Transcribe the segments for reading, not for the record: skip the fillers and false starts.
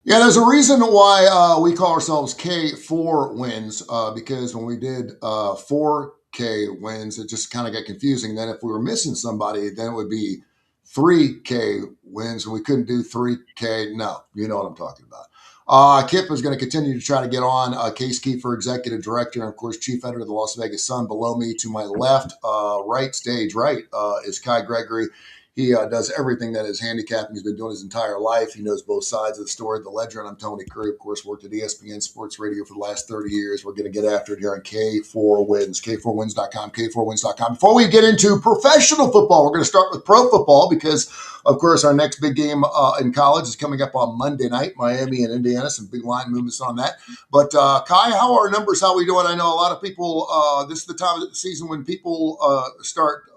Yeah, there's a reason why we call ourselves K4 Wins because when we did 4K wins, it just kind of got confusing. Then if we were missing somebody, then it would be 3K wins, and we couldn't do 3K. No, you know what I'm talking about. Kip is going to continue to try to get on. Case Kiefer, executive director, and of course, chief editor of the Las Vegas Sun. Below me, to my left, right stage right, is Kai Gregory. He does everything that is handicapping. He's been doing his entire life. He knows both sides of the story. The Ledger, and I'm Tony Kurre, of course, worked at ESPN Sports Radio for the last 30 years. We're going to get after it here on K4Wins, K4Wins.com, K4Wins.com. Before we get into professional football, we're going to start with pro football because, of course, our next big game in college is coming up on Monday night, Miami and Indiana. Some big line movements on that. But Kai, how are our numbers? How are we doing? I know a lot of people. This is the time of the season when people start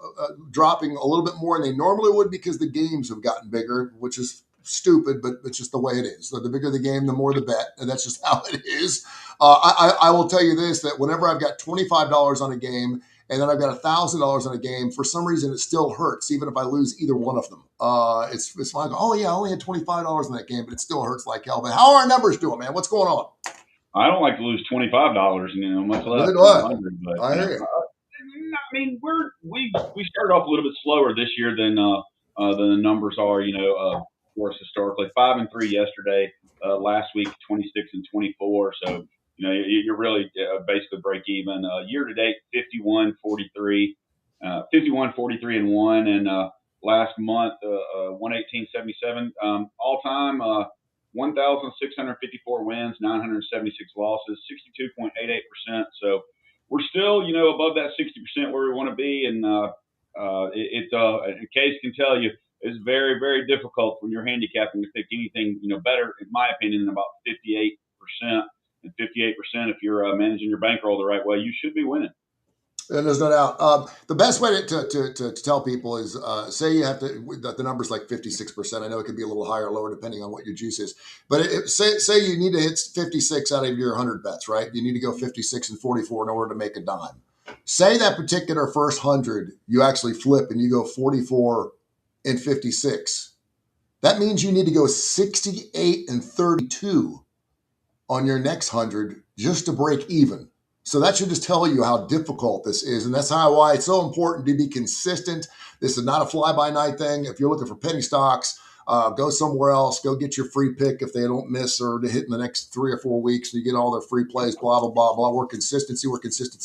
dropping a little bit more than they normally would because the games have gotten bigger, which is stupid, but it's just the way it is. So the bigger the game, the more the bet, and that's just how it is. I will tell you this: that whenever I've got $25 on a game and then I've got $1,000 on a game, for some reason it still hurts, even if I lose either one of them. It's like, oh yeah, I only had $25 in that game, but it still hurts like hell. But how are our numbers doing, man? What's going on? I don't like to lose $25, much less Neither do I. 200. But I hear you. I mean, we started off a little bit slower this year than the numbers are. For us historically, 5-3 yesterday. Last week, 26-24. So you're really basically break even. Year to date, 51-43 and last month, 118-77. All time. 1,654 wins, 976 losses, 62.88%. So we're still, above that 60% where we want to be. And Case can tell you, it's very, very difficult when you're handicapping to pick anything, better, in my opinion, than about 58%. And 58%, if you're managing your bankroll the right way, you should be winning. And there's no doubt. The best way to tell people is say you have to, the number's like 56%. I know it could be a little higher or lower depending on what your juice is. But say you need to hit 56 out of your 100 bets, right? You need to go 56 and 44 in order to make a dime. Say that particular first 100, you actually flip and you go 44 and 56. That means you need to go 68 and 32 on your next 100 just to break even. So that should just tell you how difficult this is. And that's why it's so important to be consistent. This is not a fly-by-night thing. If you're looking for penny stocks, go somewhere else. Go get your free pick if they don't miss or to hit in the next 3 or 4 weeks. You get all their free plays, blah, blah, blah, blah. We're consistency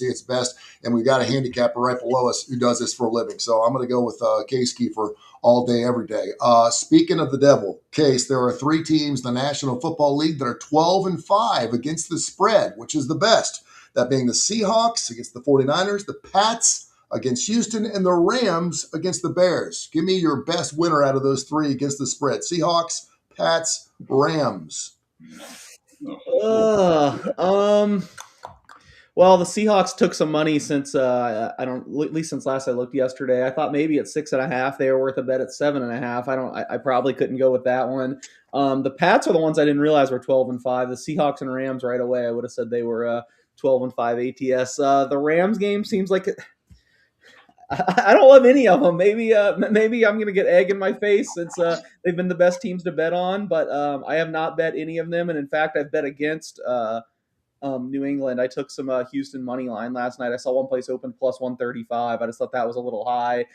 is best. And we've got a handicapper right below us who does this for a living. So I'm going to go with Case Kiefer all day, every day. Speaking of the devil, Case, there are 3 teams in the National Football League that are 12-5 against the spread, which is the best. That being the Seahawks against the 49ers, the Pats against Houston, and the Rams against the Bears. Give me your best winner out of those 3 against the spread. Seahawks, Pats, Rams. Uh, um, well, the Seahawks took some money since I don't at least since last I looked yesterday. I thought maybe at 6.5 they were worth a bet at 7.5. I probably couldn't go with that one. The Pats are the ones I didn't realize were 12-5. The Seahawks and Rams right away I would have said they were 12-5 ATS. The Rams game seems like I don't love any of them. Maybe I'm gonna get egg in my face since they've been the best teams to bet on, but I have not bet any of them, and in fact I've bet against New England. I took some Houston money line last night. I saw one place open plus 135. I just thought that was a little high.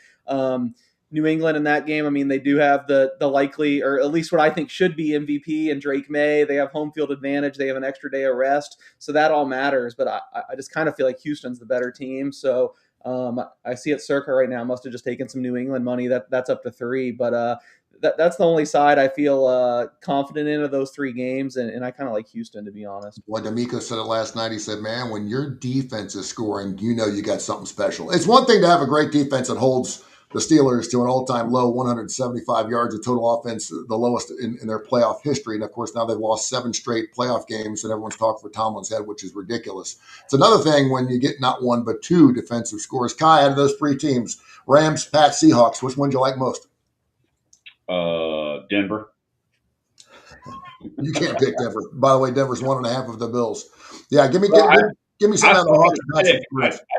New England in that game, I mean, they do have the likely, or at least what I think should be MVP and Drake May. They have home field advantage. They have an extra day of rest, so that all matters. But I just kind of feel like Houston's the better team. So I see it Circa right now. Must have just taken some New England money. That's up to 3, but that's the only side I feel confident in of those 3 games, and I kind of like Houston, to be honest. Well, D'Amico said it last night. He said, man, when your defense is scoring, you know you got something special. It's one thing to have a great defense that holds the Steelers to an all-time low 175 yards of total offense, the lowest in their playoff history. And, of course, now they've lost 7 straight playoff games, and everyone's talking for Tomlin's head, which is ridiculous. It's another thing when you get not 1 but 2 defensive scores. Kai, out of those 3 teams, Rams, Pats, Seahawks, which one do you like most? Denver. You can't pick Denver. By the way, Denver's 1.5 of the Bills. Yeah, give me some I out of the Hawks.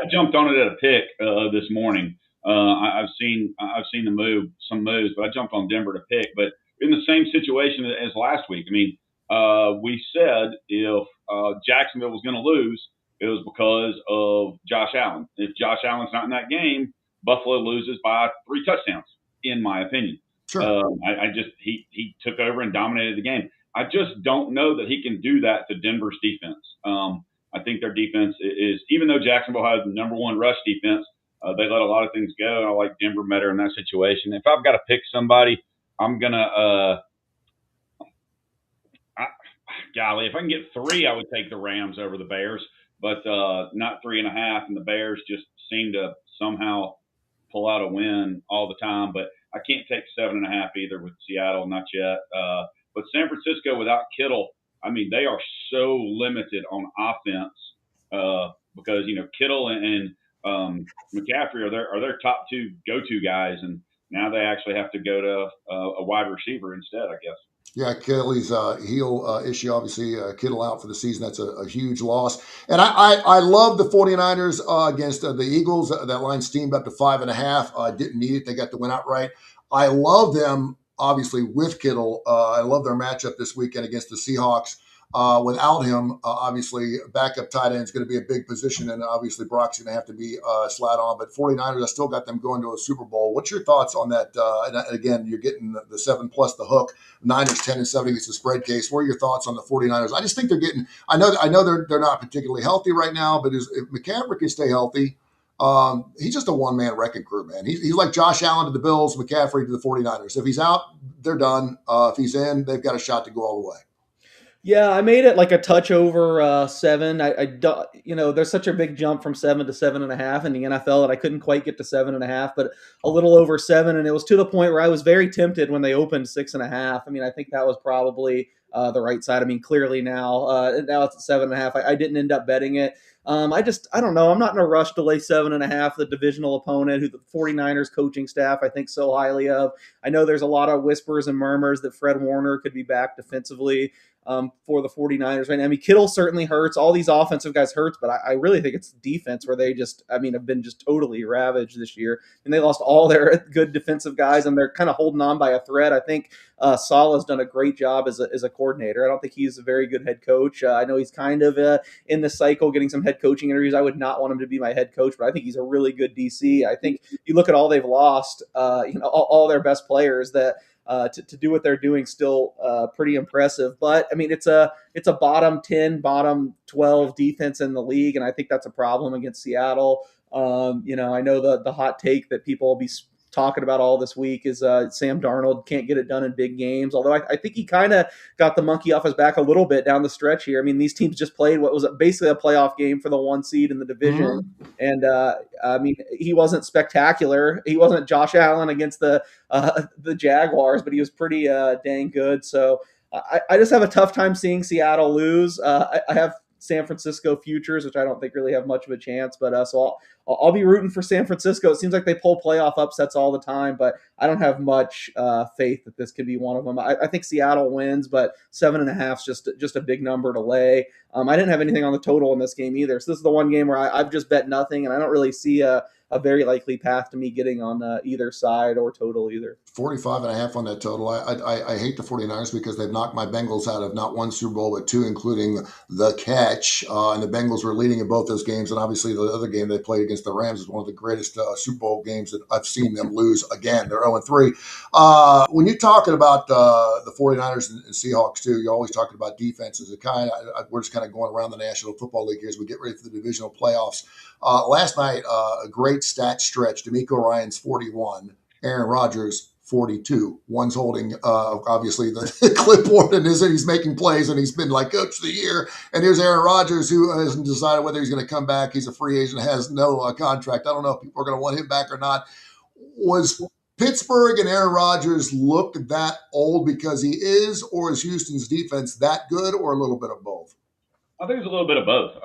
I jumped on it at a pick this morning. I've seen some moves, but I jumped on Denver to pick. But in the same situation as last week. I mean, we said if Jacksonville was going to lose, it was because of Josh Allen. If Josh Allen's not in that game, Buffalo loses by 3 touchdowns, in my opinion. Sure. I just he took over and dominated the game. I just don't know that he can do that to Denver's defense. I think their defense is, even though Jacksonville has the number 1 rush defense, they let a lot of things go. And I like Denver better in that situation. If I've got to pick somebody, I'm gonna. Golly, if I can get 3, I would take the Rams over the Bears, but not 3.5. And the Bears just seem to somehow pull out a win all the time. But I can't take 7.5 either with Seattle, not yet. But San Francisco without Kittle, I mean, they are so limited on offense because Kittle and McCaffrey are their top 2 go-to guys, and now they actually have to go to a wide receiver instead, I guess. Yeah, Kelly's heel issue, obviously, Kittle out for the season. That's a huge loss. And I love the 49ers against the Eagles. That line steamed up to 5.5. Didn't need it. They got the win outright. I love them, obviously, with Kittle. I love their matchup this weekend against the Seahawks. Without him, obviously, backup tight end is going to be a big position, and obviously Brock's going to have to be slat on. But 49ers, I still got them going to a Super Bowl. What's your thoughts on that? And again, you're getting the 7 plus the hook. Niners 10-7 against the spread case. What are your thoughts on the 49ers? I just think they're getting – I know they're not particularly healthy right now, but if McCaffrey can stay healthy, he's just a one-man wrecking crew, man. He's like Josh Allen to the Bills, McCaffrey to the 49ers. If he's out, they're done. If he's in, they've got a shot to go all the way. Yeah, I made it like a touch over 7. There's such a big jump from 7 to 7.5 in the NFL that I couldn't quite get to 7.5, but a little over 7, and it was to the point where I was very tempted when they opened 6.5. I mean, I think that was probably the right side. I mean, clearly now it's at 7.5. I didn't end up betting it. I don't know. I'm not in a rush to lay 7.5. The divisional opponent, who the 49ers coaching staff I think so highly of. I know there's a lot of whispers and murmurs that Fred Warner could be back defensively for the 49ers right now. I mean, Kittle certainly hurts. All these offensive guys hurts, but I really think it's defense where they have been just totally ravaged this year. And they lost all their good defensive guys, and they're kind of holding on by a thread. I think Salah's done a great job as a coordinator. I don't think he's a very good head coach. I know he's kind of in the cycle getting some head coaching interviews. I would not want him to be my head coach, but I think he's a really good DC. I think you look at all they've lost, all their best players that to do what they're doing still pretty impressive. But I mean, it's a bottom 10, bottom 12 defense in the league, and I think that's a problem against Seattle. I know the hot take that people will be talking about all this week is Sam Darnold can't get it done in big games, although I think he kind of got the monkey off his back a little bit down the stretch here. I mean, these teams just played what was basically a playoff game for the 1 seed in the division. Mm-hmm. And I mean, he wasn't spectacular. He wasn't Josh Allen against the Jaguars, but he was pretty dang good. So I just have a tough time seeing Seattle lose. I have San Francisco futures, which I don't think really have much of a chance, but so I'll be rooting for San Francisco. It seems like they pull playoff upsets all the time, but I don't have much faith that this could be one of them. I think Seattle wins, but 7.5 is just a big number to lay. I didn't have anything on the total in this game either, so this is the one game where I've just bet nothing, and I don't really see a very likely path to me getting on either side or total either. 45.5 on that total. I hate the 49ers because they've knocked my Bengals out of not 1 Super Bowl, but 2, including the catch. And the Bengals were leading in both those games. And obviously the other game they played against the Rams is one of the greatest Super Bowl games that I've seen them lose again. They're 0-3. When you're talking about the 49ers and Seahawks too, you're always talking about defenses. We're just kind of going around the National Football League here as we get ready for the divisional playoffs. Last night, a great stat stretch. DeMeco Ryans 41, Aaron Rodgers 42. One's holding, obviously, the clipboard, and he's making plays, and he's been like Coach of the Year. And here's Aaron Rodgers, who hasn't decided whether he's going to come back. He's a free agent, has no contract. I don't know if people are going to want him back or not. Was Pittsburgh and Aaron Rodgers look that old because he is, or is Houston's defense that good, or a little bit of both? I think it's a little bit of both.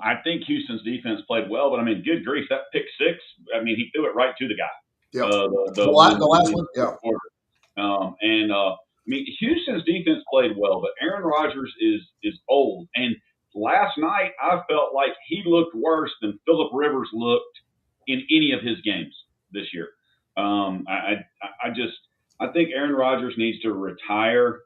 I think Houston's defense played well, but I mean, good grief, that pick 6, I mean, he threw it right to the guy. Yeah, the last one. Yeah. I mean, Houston's defense played well, but Aaron Rodgers is old. And last night, I felt like he looked worse than Phillip Rivers looked in any of his games this year. I think Aaron Rodgers needs to retire.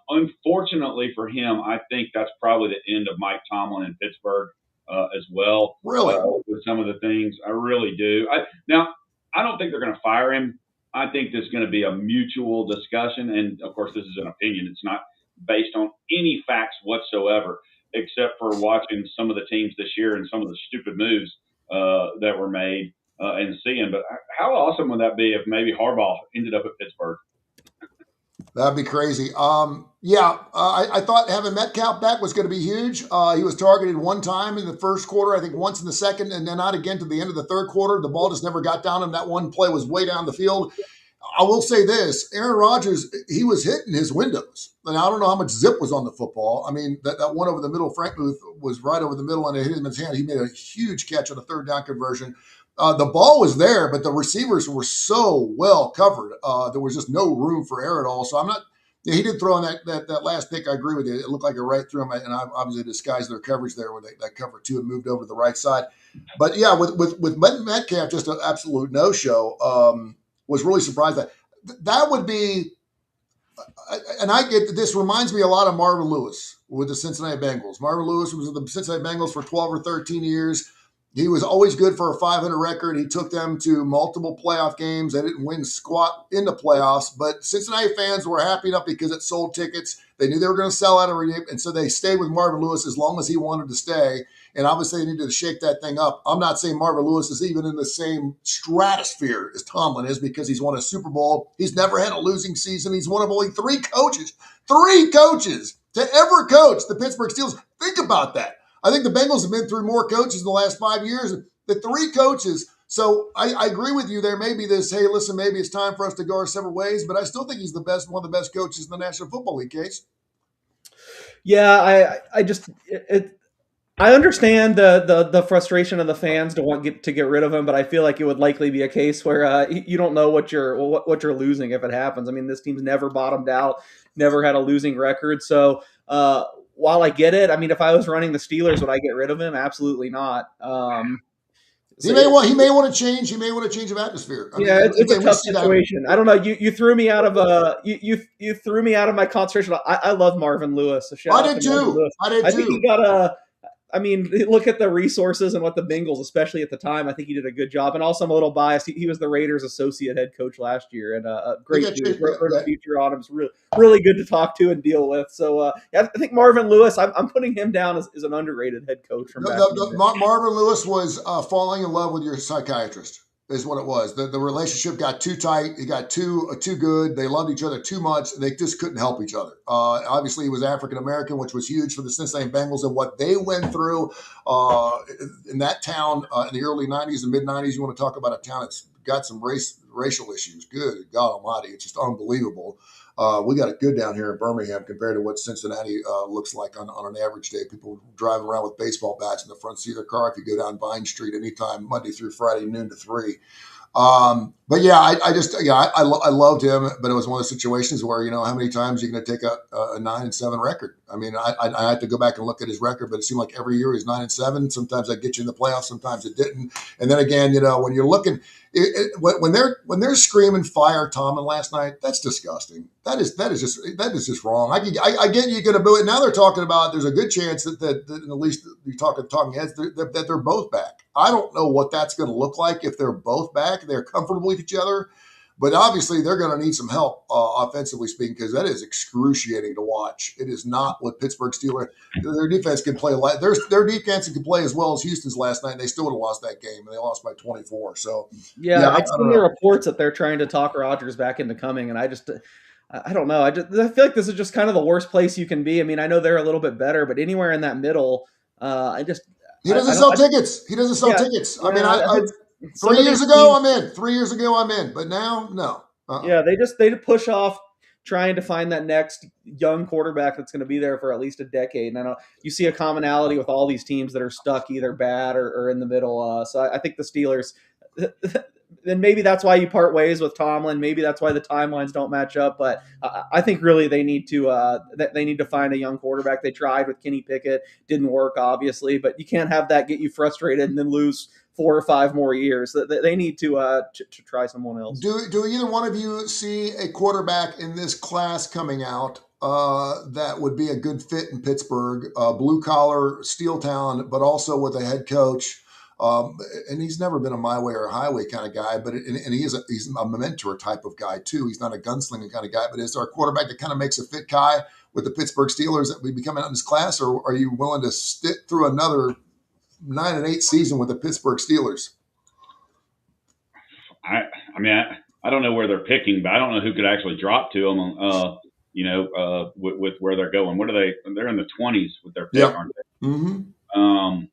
Unfortunately for him, I think that's probably the end of Mike Tomlin in Pittsburgh as well. Really? With some of the things, I really do. I don't think they're going to fire him. I think there's going to be a mutual discussion, and of course, this is an opinion. It's not based on any facts whatsoever, except for watching some of the teams this year and some of the stupid moves that were made and seeing. But how awesome would that be if maybe Harbaugh ended up at Pittsburgh? That'd be crazy. I thought having Metcalf back was going to be huge. He was targeted one time in the first quarter, I think once in the second, and then not again to the end of the third quarter. The ball just never got down him. That one play was way down the field. I will say this, Aaron Rodgers, he was hitting his windows. And I don't know how much zip was on the football. I mean, that one over the middle, Frank Booth was right over the middle and it hit him in his hand. He made a huge catch on a third down conversion. The ball was there, but the receivers were so well covered. There was just no room for error at all. So I'm not. Yeah, he did throw in that last pick. I agree with you. It looked like a right through him, and obviously disguised their coverage there when that cover two and moved over to the right side. But yeah, with Metcalf, just an absolute no show. Was really surprised that would be. And I get this reminds me a lot of Marvin Lewis with the Cincinnati Bengals. Marvin Lewis was with the Cincinnati Bengals for 12 or 13 years. He was always good for a 500 record. He took them to multiple playoff games. They didn't win squat in the playoffs, but Cincinnati fans were happy enough because it sold tickets. They knew they were going to sell out every game, and so they stayed with Marvin Lewis as long as he wanted to stay. And obviously, they needed to shake that thing up. I'm not saying Marvin Lewis is even in the same stratosphere as Tomlin is because he's won a Super Bowl. He's never had a losing season. He's one of only three coaches to ever coach the Pittsburgh Steelers. Think about that. I think the Bengals have been through more coaches in the last 5 years. The three coaches. So I agree with you. There may be this, hey, listen, maybe it's time for us to go our separate ways, but I still think he's one of the best coaches in the National Football League, Case. Yeah, I understand the frustration of the fans to want to get rid of him, but I feel like it would likely be a case where you don't know what you're losing if it happens. I mean, this team's never bottomed out, never had a losing record. So while I get it, I mean, if I was running the Steelers, would I get rid of him? Absolutely not. He may want to change. He may want to change of atmosphere. I mean, it's a tough situation. I don't know. You threw me out of you threw me out of my concentration. I love Marvin Lewis. I did too. I think he got I mean, look at the resources and what the Bengals, especially at the time, I think he did a good job. And also, I'm a little biased. He was the Raiders' associate head coach last year, and a great future on him. Is really good to talk to and deal with. So, I think Marvin Lewis, I'm putting him down as an underrated head coach. Marvin Lewis was falling in love with your psychiatrist. Is what it was. The relationship got too tight. It got too good. They loved each other too much. They just couldn't help each other. Obviously, he was African American, which was huge for the Cincinnati Bengals and what they went through in that town in the early '90s and mid '90s. You want to talk about a town that's got some racial issues? Good God Almighty, it's just unbelievable. We got it good down here in Birmingham compared to what Cincinnati looks like on an average day. People driving around with baseball bats in the front seat of their car if you go down Vine Street anytime, Monday through Friday, noon to 3. But yeah, I loved him, but it was one of those situations where, how many times are you going to take a 9-7 record? I mean, I had to go back and look at his record, but it seemed like every year he was 9-7. Sometimes I'd get you in the playoffs, sometimes it didn't. And then again, when you're looking, when they're screaming fire Tomlin last night, that's disgusting. That is just wrong. I get you going to boo it. Now they're talking about there's a good chance that at least you talking heads that they're both back. I don't know what that's going to look like if they're both back. They're comfortable with each other, but obviously they're going to need some help offensively speaking because that is excruciating to watch. It is not what Pittsburgh Steelers. Their defense can play. Their defense can play as well as Houston's last night. And they still would have lost that game, and they lost by 24. So I've seen the reports that they're trying to talk Rodgers back into coming, and I don't know. I feel like this is just kind of the worst place you can be. I mean, I know they're a little bit better, but anywhere in that middle, he doesn't sell tickets. He doesn't sell tickets. I mean, 3 years ago I'm in. 3 years ago I'm in, but now no. Yeah, they push off trying to find that next young quarterback that's going to be there for at least a decade. And I know you see a commonality with all these teams that are stuck either bad or in the middle. So I think the Steelers. Then maybe that's why you part ways with Tomlin. Maybe that's why the timelines don't match up. But I think really they need to find a young quarterback. They tried with Kenny Pickett, didn't work obviously, but you can't have that get you frustrated and then lose 4 or 5 more years. They need to try someone else. Do either one of you see a quarterback in this class coming out that would be a good fit in Pittsburgh, blue collar, steel town, but also with a head coach. And he's never been a my way or a highway kind of guy, but he's a mentor type of guy too. He's not a gunslinging kind of guy, but is our quarterback that kind of makes a fit, Kai, with the Pittsburgh Steelers that we be coming out in this class, or are you willing to stick through another 9-8 season with the Pittsburgh Steelers? I mean, I don't know where they're picking, but I don't know who could actually drop to them. With where they're going. What are they? They're in the 20s with their pick, aren't they? Mm-hmm.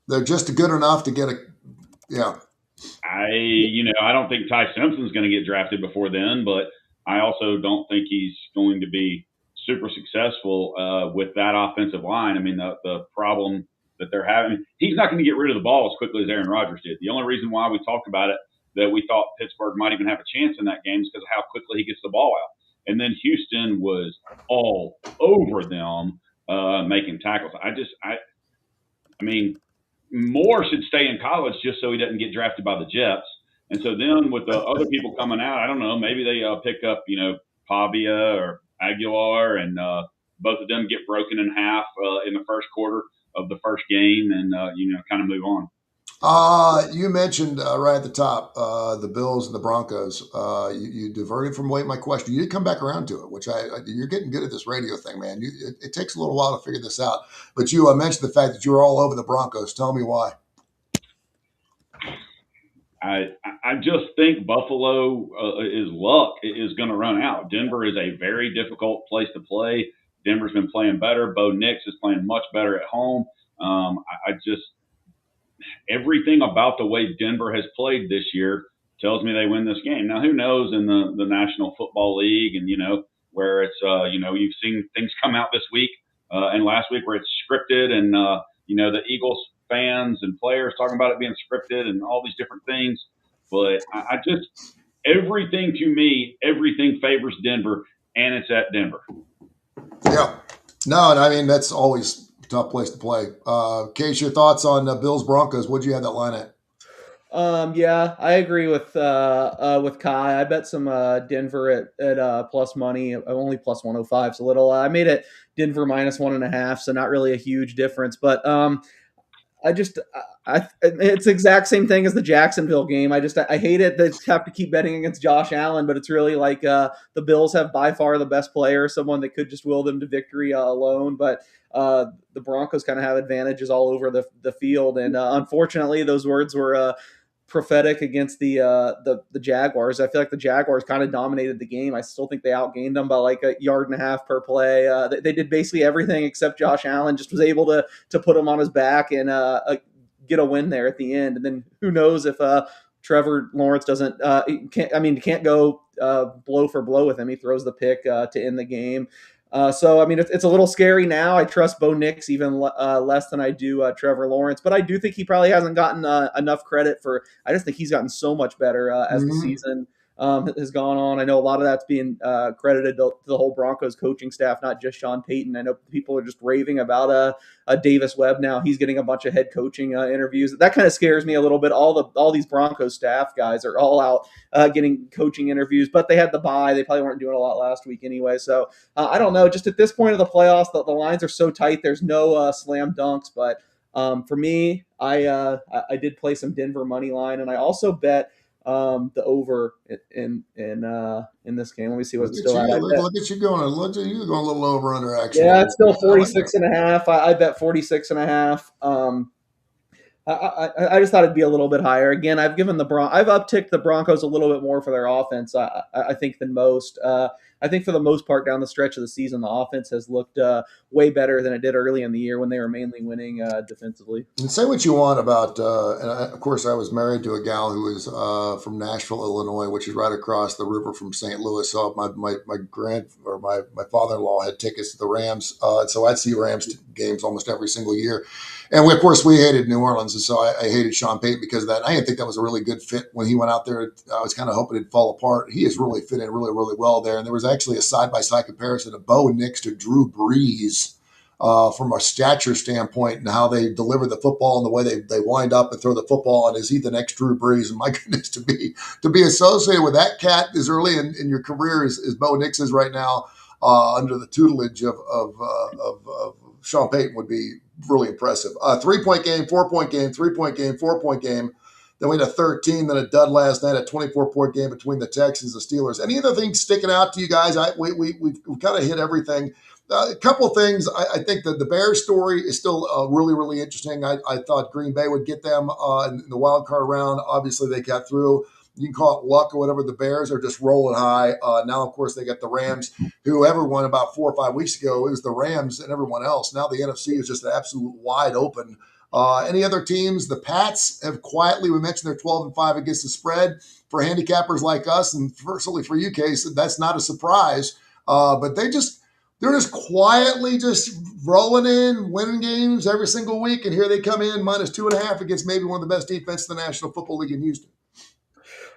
They're just good enough to get a. Yeah. I don't think Ty Simpson's going to get drafted before then, but I also don't think he's going to be super successful with that offensive line. I mean, the problem that they're having, he's not going to get rid of the ball as quickly as Aaron Rodgers did. The only reason why we talked about it, that we thought Pittsburgh might even have a chance in that game, is because of how quickly he gets the ball out. And then Houston was all over them making tackles. I mean, Moore should stay in college just so he doesn't get drafted by the Jets. And so then with the other people coming out, I don't know, maybe they pick up, Pavia or Aguilar, and both of them get broken in half in the first quarter of the first game, and kind of move on. You mentioned right at the top the Bills and the Broncos. You diverted from my question. You did come back around to it, which you're getting good at this radio thing, man. It takes a little while to figure this out. But you mentioned the fact that you were all over the Broncos. Tell me why. I just think Buffalo is luck is going to run out. Denver is a very difficult place to play. Denver's been playing better. Bo Nix is playing much better at home. Everything about the way Denver has played this year tells me they win this game. Now, who knows in the National Football League, and where it's you've seen things come out this week and last week where it's scripted, and the Eagles fans and players talking about it being scripted and all these different things. But everything to me, everything favors Denver, and it's at Denver. Yeah. No, and I mean, that's always a tough place to play. Case, your thoughts on Bills Broncos? What'd you have that line at? Yeah, I agree with Kai. I bet some Denver at plus money, only plus 105, so little. I made it Denver minus 1.5, so not really a huge difference. But it's the exact same thing as the Jacksonville game. I hate it that have to keep betting against Josh Allen, but it's really like the Bills have by far the best player, someone that could just will them to victory alone. But the Broncos kind of have advantages all over the field, and unfortunately, those words were prophetic against the Jaguars. I feel like the Jaguars kind of dominated the game. I still think they outgained them by like 1.5 yards per play. They did basically everything except Josh Allen just was able to put him on his back and get a win there at the end. And then who knows if Trevor Lawrence can't go blow for blow with him. He throws the pick to end the game. So, I mean, it's a little scary now. I trust Bo Nix even less than I do Trevor Lawrence, but I do think he probably hasn't gotten enough credit for. I just think he's gotten so much better as the season has gone on. I know a lot of that's being credited to the whole Broncos coaching staff, not just Sean Payton. I know people are just raving about Davis Webb now. He's getting a bunch of head coaching interviews. That kind of scares me a little bit. All these Broncos staff guys are all out getting coaching interviews, but they had the bye. They probably weren't doing a lot last week anyway. So I don't know. Just at this point of the playoffs, the lines are so tight. There's no slam dunks. But for me, I did play some Denver money line, and I also bet the over in this game. Let me see what's still at. Look at you going. Look at you going a little over under action. Yeah, it's still 46.5. I bet 46.5. I just thought it'd be a little bit higher. Again, I've upticked the Broncos a little bit more for their offense, I think, than most. I think for the most part down the stretch of the season, the offense has looked way better than it did early in the year when they were mainly winning defensively. And say what you want about, of course, I was married to a gal who was from Nashville, Illinois, which is right across the river from St. Louis. So my father-in-law had tickets to the Rams, and so I'd see Rams games almost every single year. And of course, we hated New Orleans, and so I hated Sean Payton because of that. I didn't think that was a really good fit when he went out there. I was kind of hoping it'd fall apart. He has really fit in really, really well there. And there was actually a side-by-side comparison of Bo Nix to Drew Brees from a stature standpoint and how they deliver the football and the way they wind up and throw the football. And is he the next Drew Brees? And my goodness, to be associated with that cat as early in your career as Bo Nix is right now, under the tutelage of Sean Payton would be really impressive. 3-point game, 4-point game, 3-point game, 4-point game. Then we had a 13, then a dud last night, a 24-point game between the Texans and the Steelers. Any other things sticking out to you guys? We've kind of hit everything. A couple of things. I think that the Bears story is still really, really interesting. I thought Green Bay would get them in the wild card round. Obviously, they got through. You can call it luck or whatever. The Bears are just rolling high. Now, of course, they got the Rams, who everyone about 4 or 5 weeks ago, it was the Rams and everyone else. Now the NFC is just an absolute wide open. Any other teams? The Pats have quietly, we mentioned they're 12-5 against the spread. For handicappers like us, and certainly for you, Case, that's not a surprise. But they're just quietly just rolling in, winning games every single week. And here they come in -2.5 against maybe one of the best defenses in the National Football League in Houston.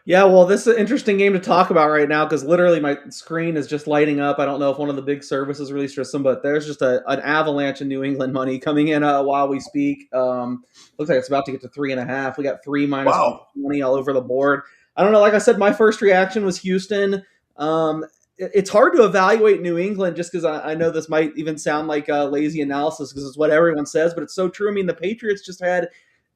Yeah, well, this is an interesting game to talk about right now because literally my screen is just lighting up. I don't know if one of the big services released or some, but there's just an avalanche of New England money coming in while we speak. Looks like it's about to get to 3.5. We got 3 minus Wow. 20 all over the board. I don't know. Like I said, my first reaction was Houston. It's hard to evaluate New England just because I know this might even sound like a lazy analysis because it's what everyone says, but it's so true. I mean, the Patriots just had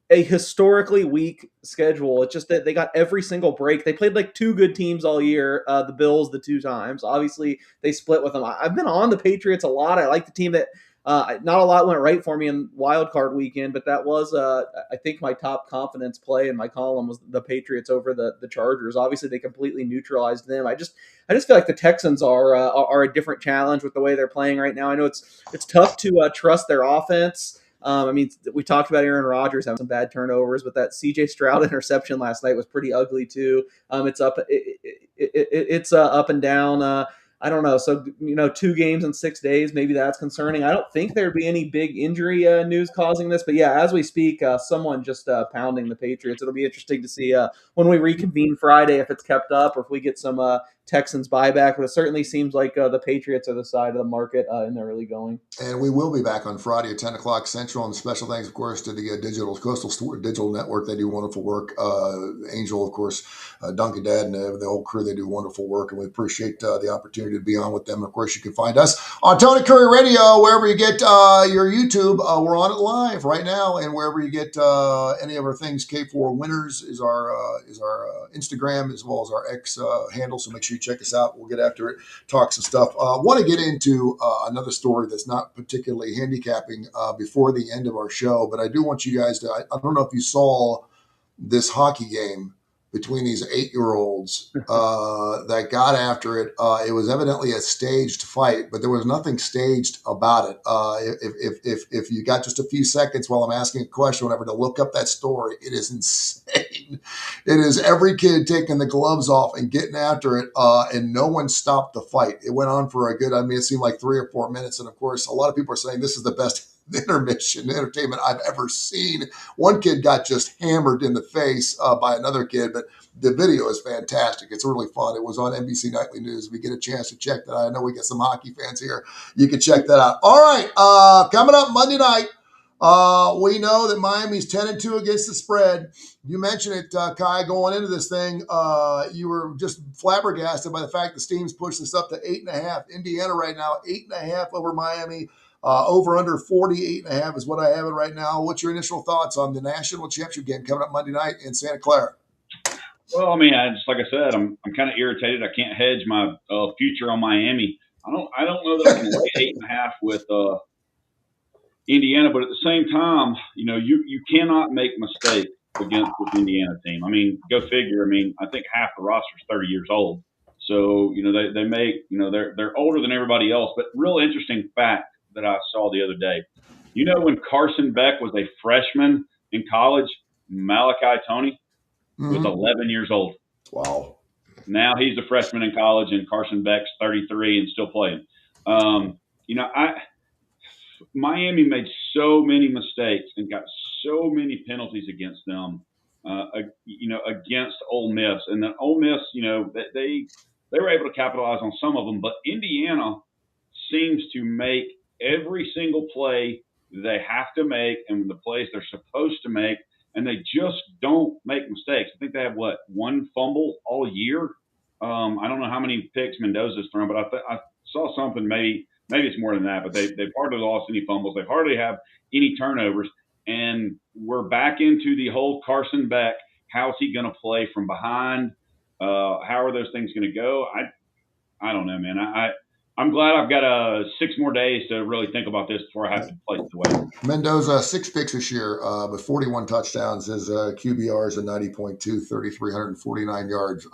a historically weak schedule. It's just that they got every single break. They played like 2 good teams all year. The Bills the 2 times. Obviously, they split with them. I've been on the Patriots a lot. I like the team that not a lot went right for me in wild card weekend, but that was I think my top confidence play in my column was the Patriots over the Chargers. Obviously, they completely neutralized them. I just feel like the Texans are a different challenge with the way they're playing right now. I know it's tough to trust their offense. I mean, we talked about Aaron Rodgers having some bad turnovers, but that C.J. Stroud interception last night was pretty ugly too. It's up and down. I don't know. So 2 games in 6 days, maybe that's concerning. I don't think there'd be any big injury news causing this, but yeah, as we speak, someone just pounding the Patriots. It'll be interesting to see when we reconvene Friday if it's kept up or if we get some Texans buyback. But it certainly seems like the Patriots are the side of the market in the early going. And we will be back on Friday at 10 o'clock Central. And special thanks, of course, to the Coastal Digital Network. They do wonderful work. Angel, of course, Duncan Dad, and the whole crew, they do wonderful work. And we appreciate the opportunity to be on with them. And of course, you can find us on Tony Kurre Radio, wherever you get your YouTube. We're on it live right now. And wherever you get any of our things, K4Winners is our Instagram as well as our X handle. So make sure you check us out. We'll get after it, talk some stuff. Want to get into another story that's not particularly handicapping before the end of our show, but I do want you guys to, I don't know if you saw this hockey game between these 8-year-olds that got after it. It was evidently a staged fight, but there was nothing staged about it. If you got just a few seconds while I'm asking a question, whatever, to look up that story, it is insane. It is every kid taking the gloves off and getting after it, and no one stopped the fight. It went on for it seemed like 3 or 4 minutes. And of course, a lot of people are saying this is the best intermission entertainment I've ever seen. One kid got just hammered in the face by another kid, but the video is fantastic. It's really fun. It was on NBC Nightly News. If we get a chance to check that out, I know we got some hockey fans here. You can check that out. All right, coming up Monday night, we know that Miami's 10-2 against the spread. You mentioned it, Kai, going into this thing. You were just flabbergasted by the fact the Steam's pushed this up to 8.5. Indiana right now, 8.5 over Miami. Over under 48.5 is what I have it right now. What's your initial thoughts on the national championship game coming up Monday night in Santa Clara? Well, I mean, just like I said, I'm kind of irritated. I can't hedge my future on Miami. I don't know that I can lay 8.5 with Indiana, but at the same time, you cannot make mistakes against this Indiana team. I mean, go figure. I mean, I think half the roster is 30 years old, so they make they're older than everybody else. But real interesting fact that I saw the other day. When Carson Beck was a freshman in college, Malachi Tony was 11 years old. Wow. Now he's a freshman in college, and Carson Beck's 33 and still playing. Miami made so many mistakes and got so many penalties against them, against Ole Miss. And then Ole Miss, they were able to capitalize on some of them, but Indiana seems to make every single play they have to make and the plays they're supposed to make, and they just don't make mistakes. I think they have, one fumble all year? I don't know how many picks Mendoza's thrown, but I saw something. Maybe it's more than that. But they've hardly lost any fumbles. They hardly have any turnovers, and we're back into the whole Carson Beck. How's he going to play from behind? How are those things going to go? I don't know, man. I'm glad I've got 6 more days to really think about this before I have to place the way. Mendoza, 6 picks this year, but 41 touchdowns. His QBR is a 90.2, 3,349 yards.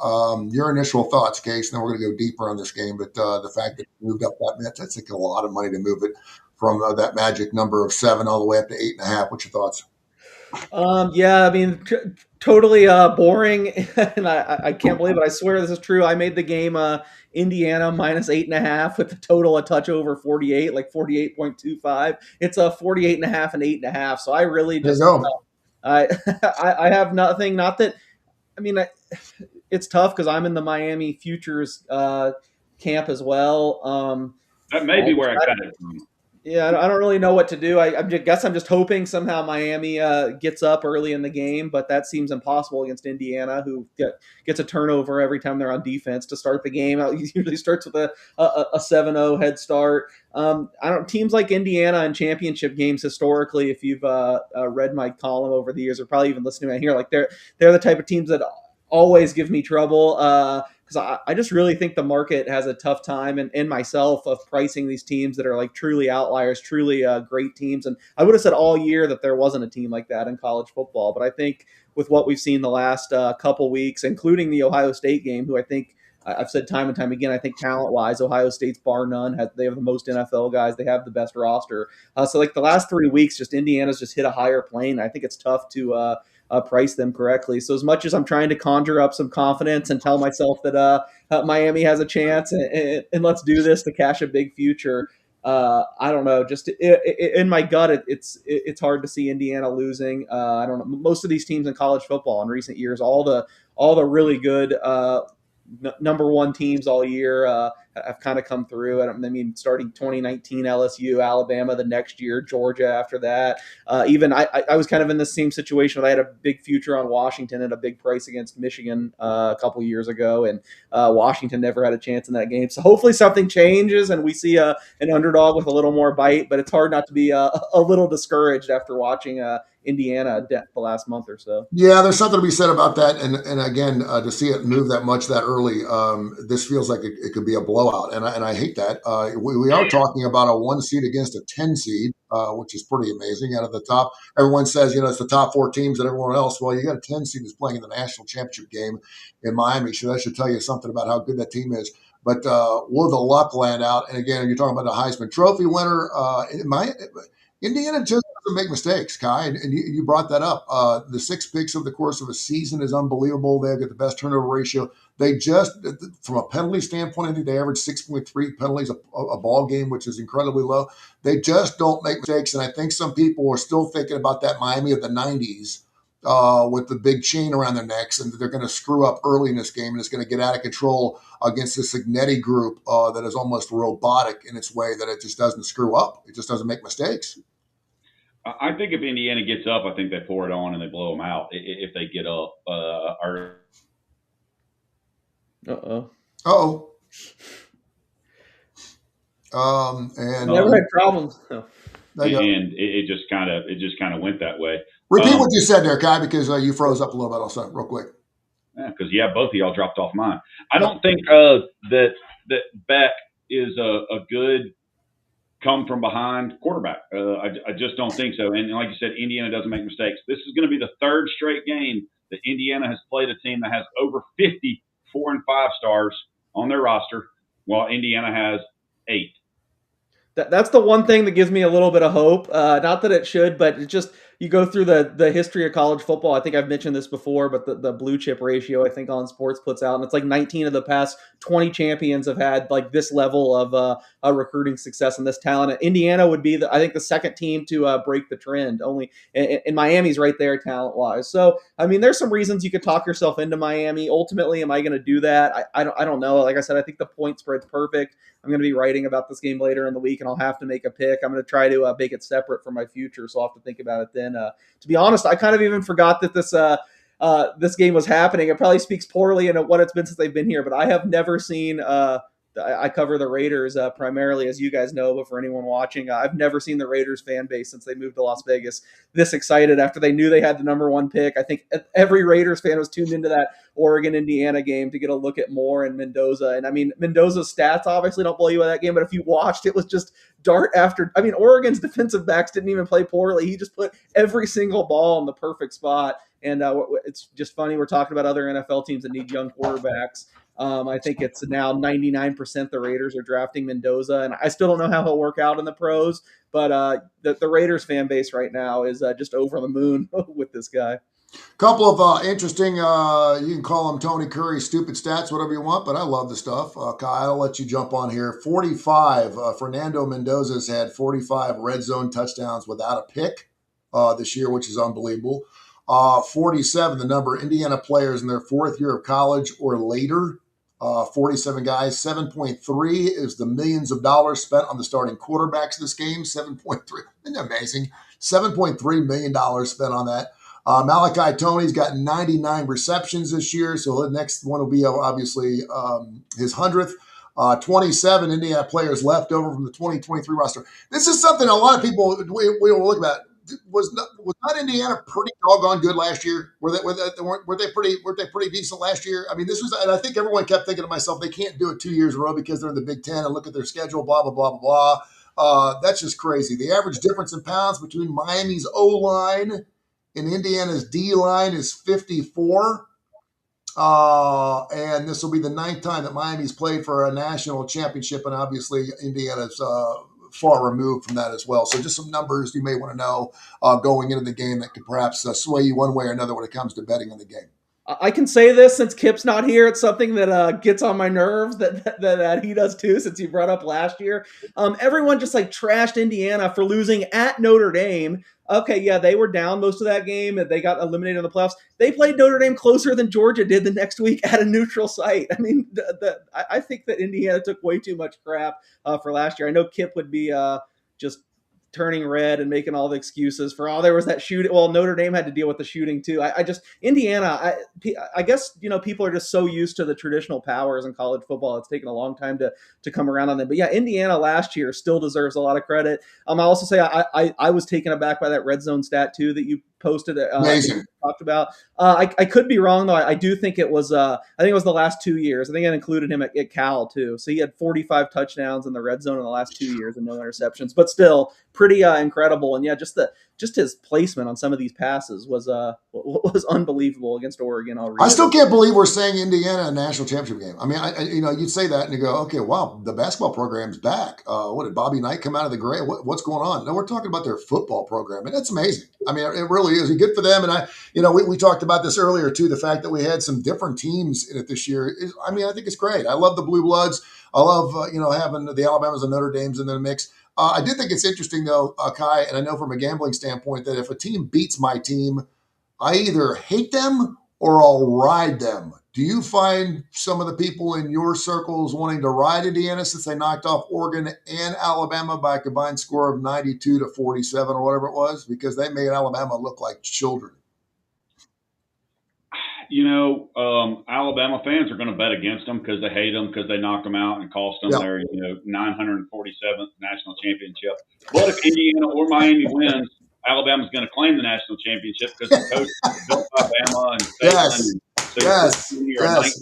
Your initial thoughts, Case, and then we're going to go deeper on this game. But the fact that it moved up that much, that's like a lot of money to move it from that magic number of 7 all the way up to 8.5. What's your thoughts? Yeah, I mean, totally boring, and I can't believe it. I swear this is true. I made the game Indiana minus 8.5 with the total a touch over 48, like 48.25. It's a 48.5 and 8.5. So I really There you just go. I have nothing. Not that I mean, it's tough because I'm in the Miami futures camp as well. That may be where I got it from. Yeah, I don't really know what to do. I guess I'm just hoping somehow Miami gets up early in the game, but that seems impossible against Indiana, who gets a turnover every time they're on defense to start the game. It usually starts with a 7-0 head start. I don't teams like Indiana in championship games historically. If you've read my column over the years, or probably even listening to me here, like they're the type of teams that always give me trouble. Because I just really think the market has a tough time, and myself, of pricing these teams that are like truly outliers, truly great teams. And I would have said all year that there wasn't a team like that in college football. But I think with what we've seen the last couple weeks, including the Ohio State game, who I think I've said time and time again, I think talent-wise, Ohio State's bar none. They have the most NFL guys. They have the best roster. So like the last 3 weeks, just Indiana's just hit a higher plane. I think it's tough to price them correctly. So as much as I'm trying to conjure up some confidence and tell myself that Miami has a chance and let's do this to cash a big future, I don't know. Just in my gut, it's hard to see Indiana losing. I don't know. Most of these teams in college football in recent years, all the really good number one teams all year have kind of come through. I mean, starting 2019, LSU, Alabama the next year, Georgia after that. Even I was kind of in the same situation. I had a big future on Washington and a big price against Michigan a couple years ago, and Washington never had a chance in that game. So hopefully something changes and we see an underdog with a little more bite. But it's hard not to be a little discouraged after watching Indiana the last month or so. Yeah, there's something to be said about that, and again, to see it move that much that early, this feels like it could be a blowout, and I hate that. We are talking about a 1 seed against a 10 seed, which is pretty amazing. Out of the top, everyone says it's the top 4 teams and everyone else. Well, you got a 10 seed that's playing in the national championship game in Miami, so that should tell you something about how good that team is. But will the luck land out? And again, you're talking about a Heisman Trophy winner. Indiana just doesn't make mistakes, Kai, and you brought that up. The 6 picks over the course of a season is unbelievable. They've got the best turnover ratio. They just, from a penalty standpoint, I think they average 6.3 penalties a ball game, which is incredibly low. They just don't make mistakes, and I think some people are still thinking about that Miami of the 90s with the big chain around their necks, and they're going to screw up early in this game, and it's going to get out of control against this Signetti group that is almost robotic in its way, that it just doesn't screw up. It just doesn't make mistakes. I think if Indiana gets up, I think they pour it on and they blow them out if they get up. Uh-oh. And never had problems. And it just kind of went that way. Repeat what you said there, Kai, because you froze up a little bit also, real quick. Yeah, because both of y'all dropped off mine. I don't think that Beck is a good come from behind quarterback. I just don't think so. And like you said, Indiana doesn't make mistakes. This is going to be the 3rd straight game that Indiana has played a team that has over 50 4- and 5-stars on their roster, while Indiana has 8. That's the one thing that gives me a little bit of hope. Not that it should, but it just, you go through the history of college football. I think I've mentioned this before, but the blue chip ratio, I think On Sports puts out, and it's like 19 of the past 20 champions have had like this level of recruiting success and this talent. Indiana would be, I think, the second team to break the trend. Only and Miami's right there talent wise. So I mean, there's some reasons you could talk yourself into Miami. Ultimately, am I going to do that? I don't know. Like I said, I think the point spread's perfect. I'm going to be writing about this game later in the week, and I'll have to make a pick. I'm going to try to make it separate from my future, so I'll have to think about it then. To be honest, I kind of even forgot that this this game was happening. It probably speaks poorly in what it's been since they've been here, but I have never seen. I cover the Raiders primarily, as you guys know, but for anyone watching, I've never seen the Raiders fan base since they moved to Las Vegas this excited after they knew they had the number one pick. I think every Raiders fan was tuned into that Oregon-Indiana game to get a look at Moore and Mendoza. And I mean, Mendoza's stats obviously don't blow you out of that game, but if you watched, it was just dart after. I mean, Oregon's defensive backs didn't even play poorly. He just put every single ball in the perfect spot. And it's just funny. We're talking about other NFL teams that need young quarterbacks. I think it's now 99% the Raiders are drafting Mendoza, and I still don't know how he'll work out in the pros, but the Raiders fan base right now is just over the moon with this guy. Couple of interesting, you can call them Tony Curry stupid stats, whatever you want, but I love the stuff. Kyle, I'll let you jump on here. 45, Fernando Mendoza's had 45 red zone touchdowns without a pick this year, which is unbelievable. 47, the number of Indiana players in their fourth year of college or later. 47 guys. 7.3 is the millions of dollars spent on the starting quarterbacks of this game. 7.3. Isn't that amazing? $7.3 million spent on that. Malachi Tony's got 99 receptions this year, so the next one will be obviously his 100th. 27 Indiana players left over from the 2023 roster. This is something a lot of people we will look at. Was not Indiana pretty doggone good last year? Were they pretty decent last year? I mean, this was, and I think everyone kept thinking to myself, they can't do it 2 years in a row because they're in the Big Ten and look at their schedule, blah blah blah blah blah. That's just crazy. The average difference in pounds between Miami's O line and Indiana's D line is 54. And this will be the 9th time that Miami's played for a national championship, and obviously Indiana's far removed from that as well. So just some numbers you may want to know going into the game that could perhaps sway you one way or another when it comes to betting on the game. I can say this since Kip's not here. It's something that gets on my nerves that he does too, since he brought up last year. Everyone just like trashed Indiana for losing at Notre Dame. Okay, yeah, they were down most of that game and they got eliminated in the playoffs. They played Notre Dame closer than Georgia did the next week at a neutral site. I mean, I think that Indiana took way too much crap for last year. I know Kip would be just turning red and making all the excuses for, oh, there was that shooting. Well, Notre Dame had to deal with the shooting too. Indiana, I guess, people are just so used to the traditional powers in college football. It's taken a long time to come around on them. But yeah, Indiana last year still deserves a lot of credit. I'll also say I was taken aback by that red zone stat too that you posted. Amazing. Talked about. I could be wrong though. I do think it was. I think it was the last 2 years. I think I included him at Cal too. So he had 45 touchdowns in the red zone in the last 2 years and no interceptions. But still, pretty incredible. And yeah, just his placement on some of these passes was unbelievable against Oregon. I still can't believe we're saying Indiana a national championship game. I mean, you'd say that and you go, okay, wow, the basketball program's back. What did Bobby Knight come out of the grave? What's going on? No, we're talking about their football program, and that's amazing. I mean, it really is good for them. And we talked about this earlier too. The fact that we had some different teams in it this year I think it's great. I love the Blue Bloods. I love having the Alabamas and Notre Dames in the mix. I do think it's interesting though, Kai, and I know from a gambling standpoint that if a team beats my team, I either hate them or I'll ride them. Do you find some of the people in your circles wanting to ride Indiana since they knocked off Oregon and Alabama by a combined score of 92-47 or whatever it was, because they made Alabama look like children? Alabama fans are going to bet against them because they hate them, because they knocked them out and cost them their 947th national championship. But if Indiana or Miami wins, Alabama's going to claim the national championship because the coach built Alabama and Saban. Yes. Or 19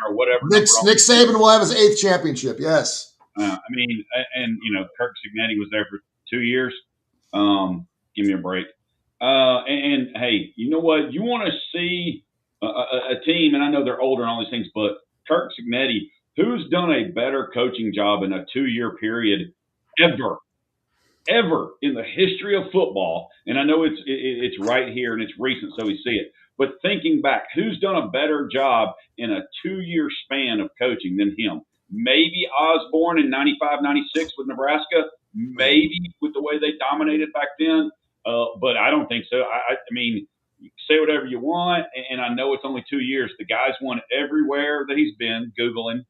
or whatever. Nick Saban will have his 8th championship. Yes. Kirk Cignetti was there for 2 years. Give me a break. And hey, you know what? You want to see a team, and I know they're older and all these things, but Kirk Cignetti, who's done a better coaching job in a 2-year period ever in the history of football? And I know it's right here and it's recent, so we see it. But thinking back, who's done a better job in a 2-year span of coaching than him? Maybe Osborne in 95, 96 with Nebraska. Maybe with the way they dominated back then. But I don't think so. I mean, you can say whatever you want, and I know it's only 2 years. The guy's won everywhere that he's been, Googling,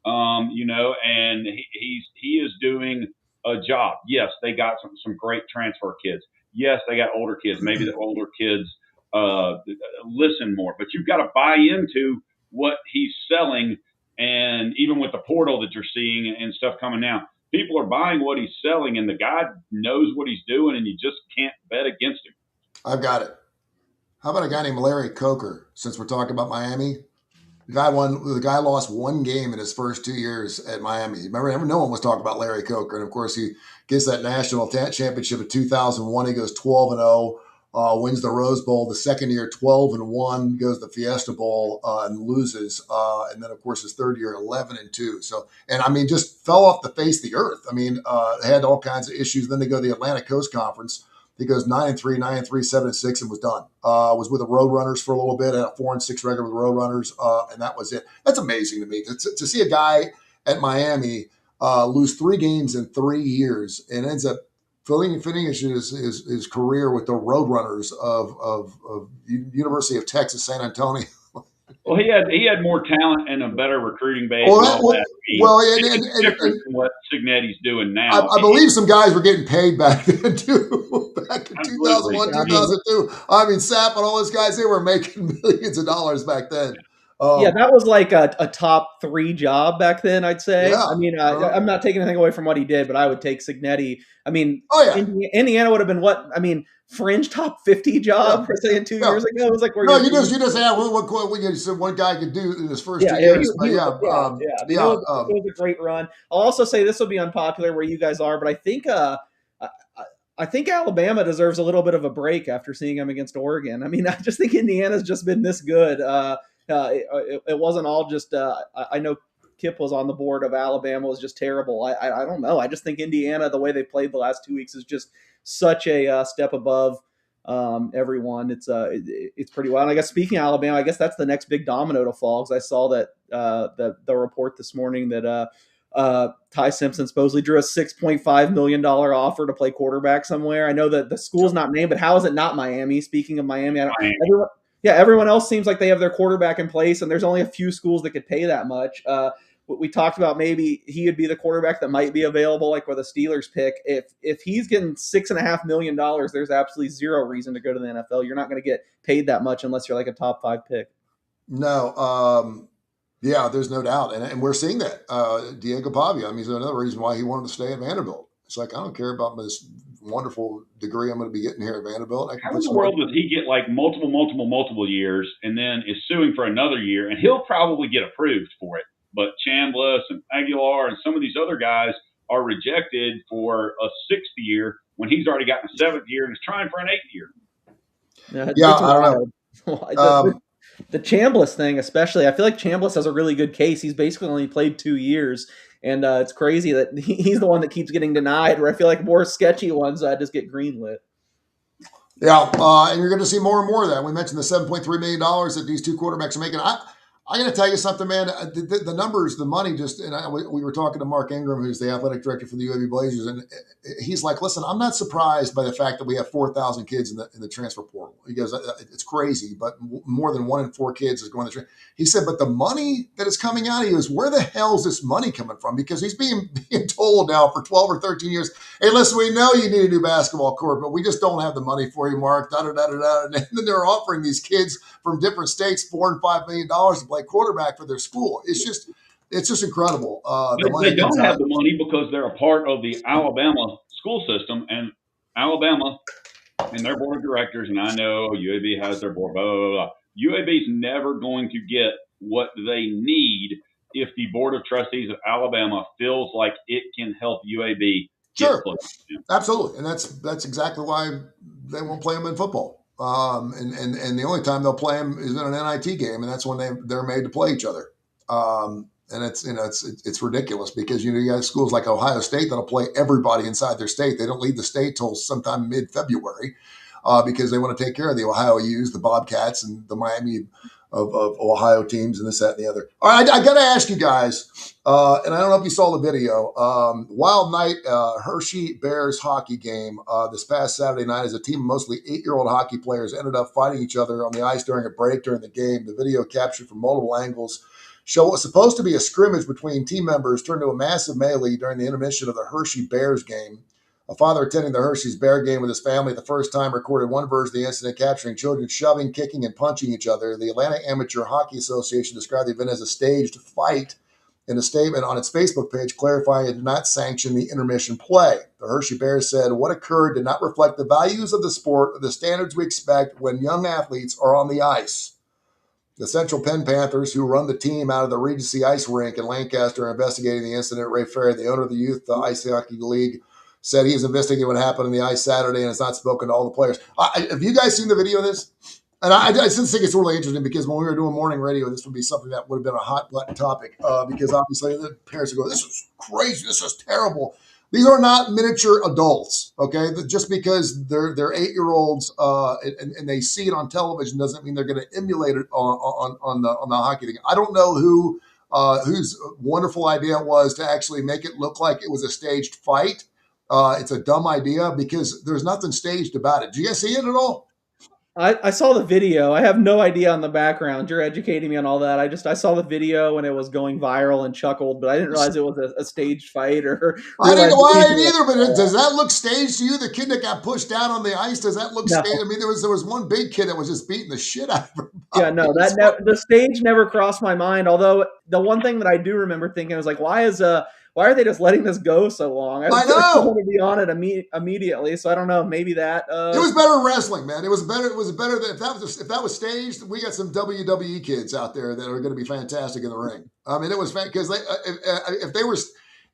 and he is doing a job. Yes, they got some great transfer kids. Yes, they got older kids. Maybe the older kids listen more. But you've got to buy into what he's selling, and even with the portal that you're seeing and stuff coming now, people are buying what he's selling, and the guy knows what he's doing, and you just can't bet against him. I've got it. How about a guy named Larry Coker? Since we're talking about Miami, the guy lost one game in his first 2 years at Miami. Remember, no one was talking about Larry Coker, and of course, he gets that national championship in 2001. He goes 12-0, wins the Rose Bowl. The second year, 12-1, goes the Fiesta Bowl and loses. And then, of course, his third year, 11-2. So, and I mean, just fell off the face of the earth. I mean, had all kinds of issues. Then they go to the Atlantic Coast Conference. He goes 9-3, 9-3, 7-6, and was done. Was with the Roadrunners for a little bit, had a 4-6 record with the Roadrunners, and that was it. That's amazing to me to see a guy at Miami lose 3 games in 3 years and ends up finishing his career with the Roadrunners of University of Texas San Antonio. Well, he had more talent and a better recruiting base. And what Cignetti's doing now. I believe some guys were getting paid back then too. Back in 2001, 2002. I mean, Sapp and all those guys, they were making millions of dollars back then. Yeah, that was like a top 3 job back then, I'd say. Yeah, I mean, I'm not taking anything away from what he did, but I would take Cignetti. I mean, Indiana would have been what? I mean, fringe top 50 job for saying 2 years ago. It was like you just had what you said one guy could do in his first 2 years. It was a great run. I'll also say this will be unpopular where you guys are, but I think Alabama deserves a little bit of a break after seeing him against Oregon. I mean, I just think Indiana's just been this good. It wasn't all just. I know Kip was on the board of Alabama was just terrible. I don't know. I just think Indiana, the way they played the last 2 weeks, is just such a step above everyone. It's pretty wild. And I guess speaking of Alabama, I guess that's the next big domino to fall. Because I saw that the report this morning that Ty Simpson supposedly drew a $6.5 million offer to play quarterback somewhere. I know that the school's not named, but how is it not Miami? Speaking of Miami, everyone else seems like they have their quarterback in place, and there's only a few schools that could pay that much. We talked about maybe he would be the quarterback that might be available, like with a Steelers pick. If he's getting $6.5 million, there's absolutely zero reason to go to the NFL. You're not going to get paid that much unless you're like a top 5 pick. No, yeah, there's no doubt, and we're seeing that. Diego Pavia, I mean, is another reason why he wanted to stay at Vanderbilt. It's like, I don't care about this wonderful degree I'm going to be getting here at Vanderbilt. How in the world does he get like multiple years and then is suing for another year, and he'll probably get approved for it? But Chambliss and Aguilar and some of these other guys are rejected for a 6th year when he's already gotten a 7th year and is trying for an 8th year. I don't know. The Chambliss thing, especially, I feel like Chambliss has a really good case. He's basically only played 2 years, and it's crazy that he's the one that keeps getting denied, where I feel like more sketchy ones just get greenlit. Yeah, and you're going to see more and more of that. We mentioned the $7.3 million that these 2 quarterbacks are making. I'm going to tell you something, man. The numbers, the money, we were talking to Mark Ingram, who's the athletic director for the UAB Blazers, and he's like, "Listen, I'm not surprised by the fact that we have 4,000 kids in the transfer portal." He goes, "It's crazy, but more than 1 in 4 kids is going to transfer." He said, "But the money that is coming out," he goes, "where the hell is this money coming from?" Because he's being told now for 12 or 13 years, "Hey, listen, we know you need a new basketball court, but we just don't have the money for you, Mark." And then they're offering these kids from different states $4 and $5 million to play quarterback for their school. It's just incredible. They don't have the money because they're a part of the Alabama school system, and Alabama and their board of directors, and I know UAB has their board, blah, blah, blah. UAB's never going to get what they need if the board of trustees of Alabama feels like it can help UAB get close. Yeah. Absolutely. And that's exactly why they won't play them in football. And the only time they'll play them is in an NIT game, and that's when they're made to play each other. And it's ridiculous because you got schools like Ohio State that'll play everybody inside their state. They don't leave the state till sometime mid-February because they want to take care of the Ohio U's, the Bobcats, and the Miami of Ohio teams, and this, that, and the other. All right, I got to ask you guys, and I don't know if you saw the video. Wild night Hershey Bears hockey game this past Saturday night as a team of mostly 8-year-old hockey players ended up fighting each other on the ice during a break during the game. The video captured from multiple angles show what was supposed to be a scrimmage between team members turned to a massive melee during the intermission of the Hershey Bears game. A father attending the Hershey's Bear game with his family the first time recorded one version of the incident capturing children shoving, kicking, and punching each other. The Atlanta Amateur Hockey Association described the event as a staged fight in a statement on its Facebook page, clarifying it did not sanction the intermission play. The Hershey Bears said what occurred did not reflect the values of the sport or the standards we expect when young athletes are on the ice. The Central Penn Panthers, who run the team out of the Regency Ice Rink in Lancaster, are investigating the incident. Ray Ferry, the owner of the Youth Ice Hockey League, said he's investigating what happened on the ice Saturday and has not spoken to all the players. Have you guys seen the video of this? And I just think it's really interesting because when we were doing morning radio, this would be something that would have been a hot button topic because obviously the parents would go, this is crazy, this is terrible. These are not miniature adults, okay? Just because they're 8-year-olds and they see it on television doesn't mean they're going to emulate it on the hockey thing. I don't know whose wonderful idea it was to actually make it look like it was a staged fight. It's a dumb idea because there's nothing staged about it. Do you guys see it at all? I saw the video. I have no idea on the background. You're educating me on all that. I saw the video when it was going viral and chuckled, but I didn't realize it was a staged fight or. I didn't know either, but does that look staged to you? The kid that got pushed down on the ice, does that look staged? I mean, there was one big kid that was just beating the shit out of everybody. Yeah, no, the stage never crossed my mind. Although the one thing that I do remember thinking was like, why are they just letting this go so long? I know. I want to be on it immediately. So I don't know. Maybe that. It was better wrestling, man. It was better than if that was staged. We got some WWE kids out there that are going to be fantastic in the ring. I mean, it was because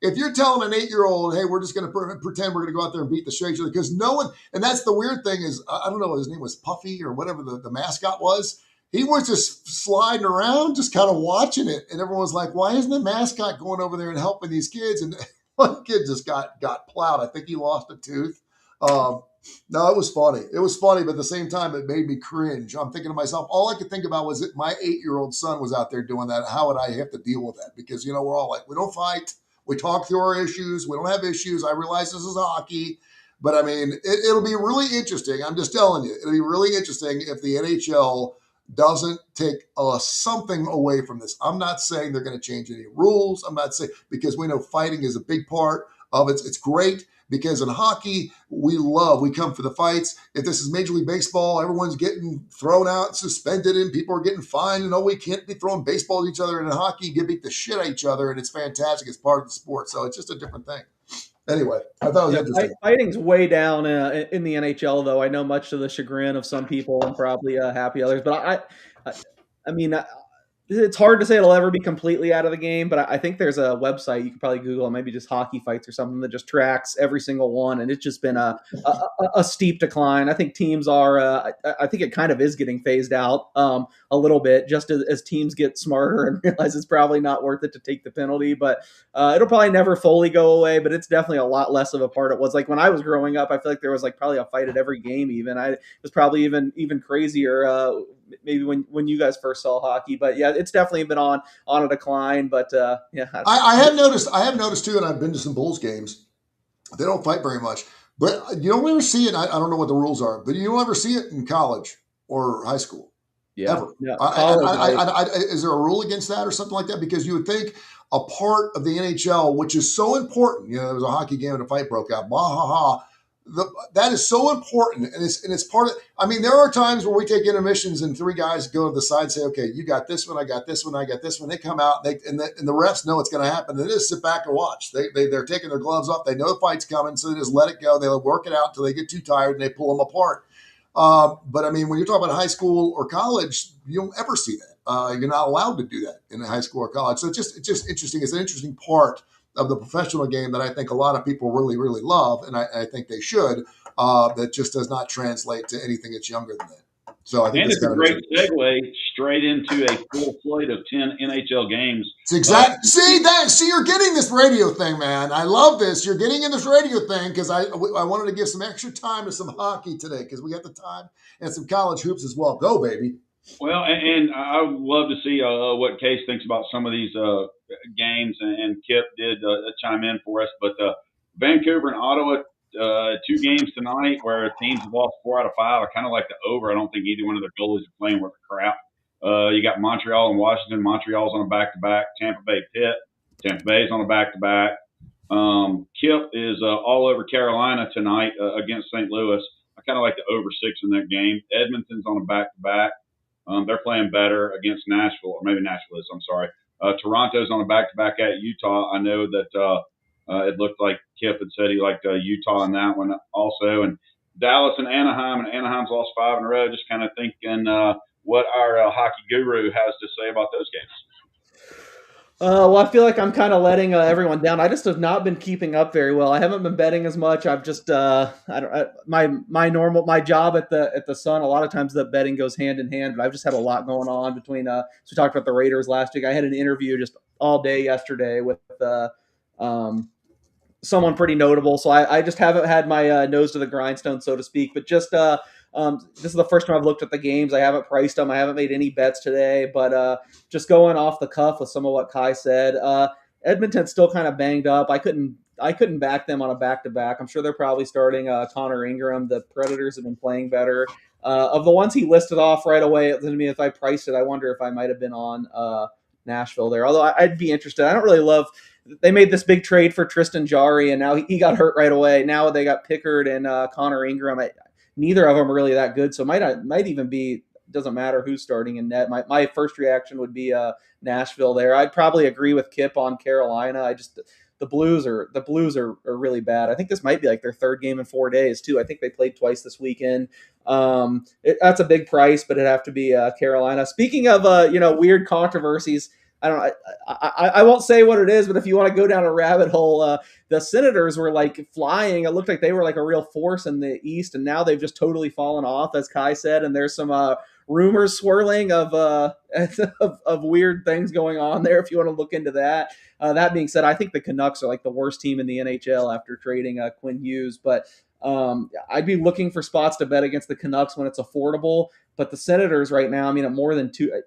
if you're telling an 8-year-old, hey, we're just going to pretend we're going to go out there and beat the shit out of each other, because no one. And that's the weird thing is, I don't know what his name was, Puffy or whatever the mascot was. He was just sliding around, just kind of watching it. And everyone was like, why isn't the mascot going over there and helping these kids? And one kid just got plowed. I think he lost a tooth. No, it was funny. It was funny, but at the same time, it made me cringe. I'm thinking to myself, all I could think about was that my 8-year-old son was out there doing that. How would I have to deal with that? Because, we're all like, we don't fight. We talk through our issues. We don't have issues. I realize this is hockey. But, I mean, it'll be really interesting. I'm just telling you, it'll be really interesting if the NHL doesn't take something away from this. I'm not saying they're going to change any rules. I'm not saying, because we know fighting is a big part of it. It's great because in hockey, we come for the fights. If this is Major League Baseball, everyone's getting thrown out, suspended, and people are getting fined. We can't be throwing baseball at each other. And in hockey, you beat the shit out of each other, and it's fantastic. It's part of the sport. So it's just a different thing. Anyway, I thought it was interesting. Fighting's way down in the NHL, though. I know, much to the chagrin of some people and probably happy others. But I mean, it's hard to say it'll ever be completely out of the game. But I think there's a website you can probably Google, maybe just hockey fights or something, that just tracks every single one, and it's just been a steep decline. I think teams are. I think it kind of is getting phased out a little bit, just as teams get smarter and realize it's probably not worth it to take the penalty. But it'll probably never fully go away. But it's definitely a lot less of a part it was. Like when I was growing up, I feel like there was probably a fight at every game. It was probably even crazier. Maybe when you guys first saw hockey, but yeah, it's definitely been on a decline. But yeah, I have noticed too, and I've been to some Bulls games. They don't fight very much, but you don't ever see it. I don't know what the rules are, but you don't ever see it in college or high school. Yeah, ever. Yeah. Is there a rule against that or something like that? Because you would think a part of the NHL, which is so important, there was a hockey game and a fight broke out. Bah ha ha. That is so important, and it's part of. I mean, there are times where we take intermissions and 3 guys go to the side and say, "Okay, you got this one, I got this one, I got this one." They come out, and the refs know it's going to happen. They just sit back and watch. They're taking their gloves off. They know the fight's coming, so they just let it go. They work it out until they get too tired and they pull them apart. But I mean, when you're talking about high school or college, you don't ever see that. You're not allowed to do that in high school or college. So it's just interesting. It's an interesting part of the professional game that I think a lot of people really, really love, and I think they should, that just does not translate to anything that's younger than that. So I think it's a great segue straight into a full slate of 10 NHL games. It's exactly. See, you're getting this radio thing, man. I love this. You're getting in this radio thing because I wanted to give some extra time to some hockey today because we got the time, and some college hoops as well. Go, baby. Well, and I would love to see what Case thinks about some of these games, and Kip did chime in for us. But Vancouver and Ottawa, 2 games tonight where teams have lost 4 out of 5. I kind of like the over. I don't think either one of their goalies are playing worth a crap. You got Montreal and Washington. Montreal's on a back-to-back. Tampa Bay Pitt. Tampa Bay's on a back-to-back. Kip is all over Carolina tonight against St. Louis. I kind of like the over 6 in that game. Edmonton's on a back-to-back. They're playing better against Nashville, or maybe Nashville is. I'm sorry. Toronto's on a back-to-back at Utah. I know that it looked like Kip had said he liked Utah in that one also, and Dallas and Anaheim. And Anaheim's lost 5 in a row. Just kind of thinking what our hockey guru has to say about those games. Well, I feel like I'm kind of letting everyone down. I just have not been keeping up very well. I haven't been betting as much. I've just my job at the Sun. A lot of times the betting goes hand in hand, but I've just had a lot going on between. So we talked about the Raiders last week. I had an interview just all day yesterday with someone pretty notable. So I just haven't had my nose to the grindstone, so to speak. But just this is the first time I've looked at the games. I haven't priced them. I haven't made any bets today. But just going off the cuff with some of what Kai said, Edmonton's still kind of banged up. I couldn't back them on a back-to-back. I'm sure they're probably starting Connor Ingram. The Predators have been playing better. Of the ones he listed off right away, I mean, if I priced it, I wonder if I might have been on Nashville there. Although I'd be interested. I don't really love. They made this big trade for Tristan Jarry, and now he got hurt right away. Now they got Pickard and Connor Ingram. Neither of them are really that good, so might even be. Doesn't matter who's starting in net. My first reaction would be Nashville there. I'd probably agree with Kip on Carolina. The Blues are really bad. I think this might be like their third game in 4 days too. I think they played twice this weekend. That's a big price, but it'd have to be Carolina. Speaking of weird controversies, I don't know. I won't say what it is, but if you want to go down a rabbit hole, the Senators were like flying. It looked like they were like a real force in the East, and now they've just totally fallen off, as Kai said. And there's some rumors swirling of of weird things going on there. If you want to look into that. That being said, I think the Canucks are like the worst team in the NHL after trading Quinn Hughes, but. I'd be looking for spots to bet against the Canucks when it's affordable, but the Senators right now, I mean, at more than two.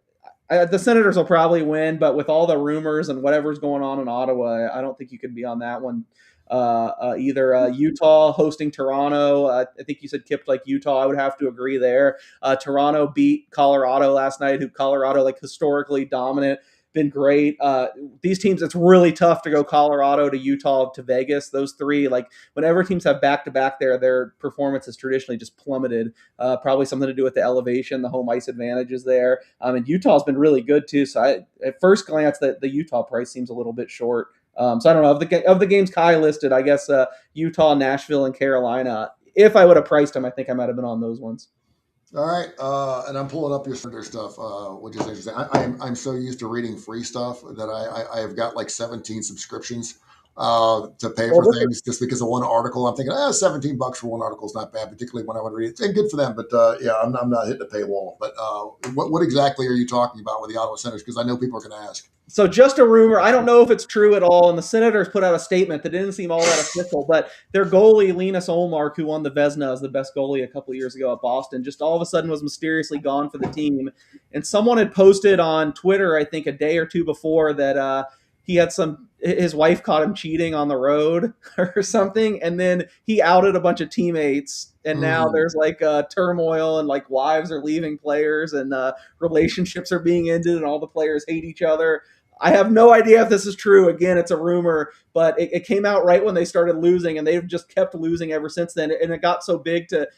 The Senators will probably win, but with all the rumors and whatever's going on in Ottawa, I don't think you could be on that one either. Utah hosting Toronto. I think you said Kip like Utah. I would have to agree there. Toronto beat Colorado last night, who Colorado like historically dominant. Been great. These teams, it's really tough to go Colorado to Utah to Vegas. Those three, like whenever teams have back-to-back there, their performance has traditionally just plummeted. Probably something to do with the elevation, the home ice advantages there. And Utah's been really good too. So at first glance, the Utah price seems a little bit short. So I don't know. Of the games Kai listed, I guess Utah, Nashville, and Carolina. If I would have priced them, I think I might have been on those ones. All right, and I'm pulling up your stuff, which is interesting. I'm so used to reading free stuff that I have got like 17 subscriptions to pay for things just because of one article. I'm thinking, $17 for one article is not bad, particularly when I want to read it. And good for them, but I'm not hitting the paywall. But what exactly are you talking about with the Ottawa Senators? Because I know people are going to ask. So just a rumor. I don't know if it's true at all. And the Senators put out a statement that didn't seem all that official, but their goalie, Linus Ullmark, who won the Vezina as the best goalie a couple of years ago at Boston, just all of a sudden was mysteriously gone for the team. And someone had posted on Twitter, I think a day or two before, that he had his wife caught him cheating on the road or something. And then he outed a bunch of teammates. And now there's like turmoil and like wives are leaving players and relationships are being ended and all the players hate each other. I have no idea if this is true. Again, it's a rumor, but it came out right when they started losing, and they've just kept losing ever since then. And it got so big to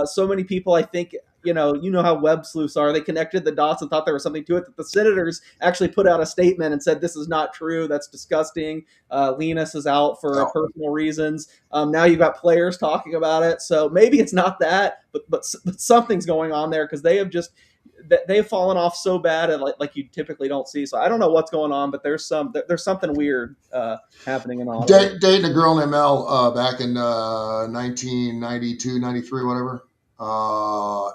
so many people, I think, you know how web sleuths are. They connected the dots and thought there was something to it, that the Senators actually put out a statement and said, this is not true. That's disgusting. Linus is out for personal reasons. Now you've got players talking about it. So maybe it's not that, but something's going on there, because they've fallen off so bad and like you typically don't see. So I don't know what's going on, but there's something weird happening in Ottawa. Dating a girl named Mel back in 1992, 93, whatever.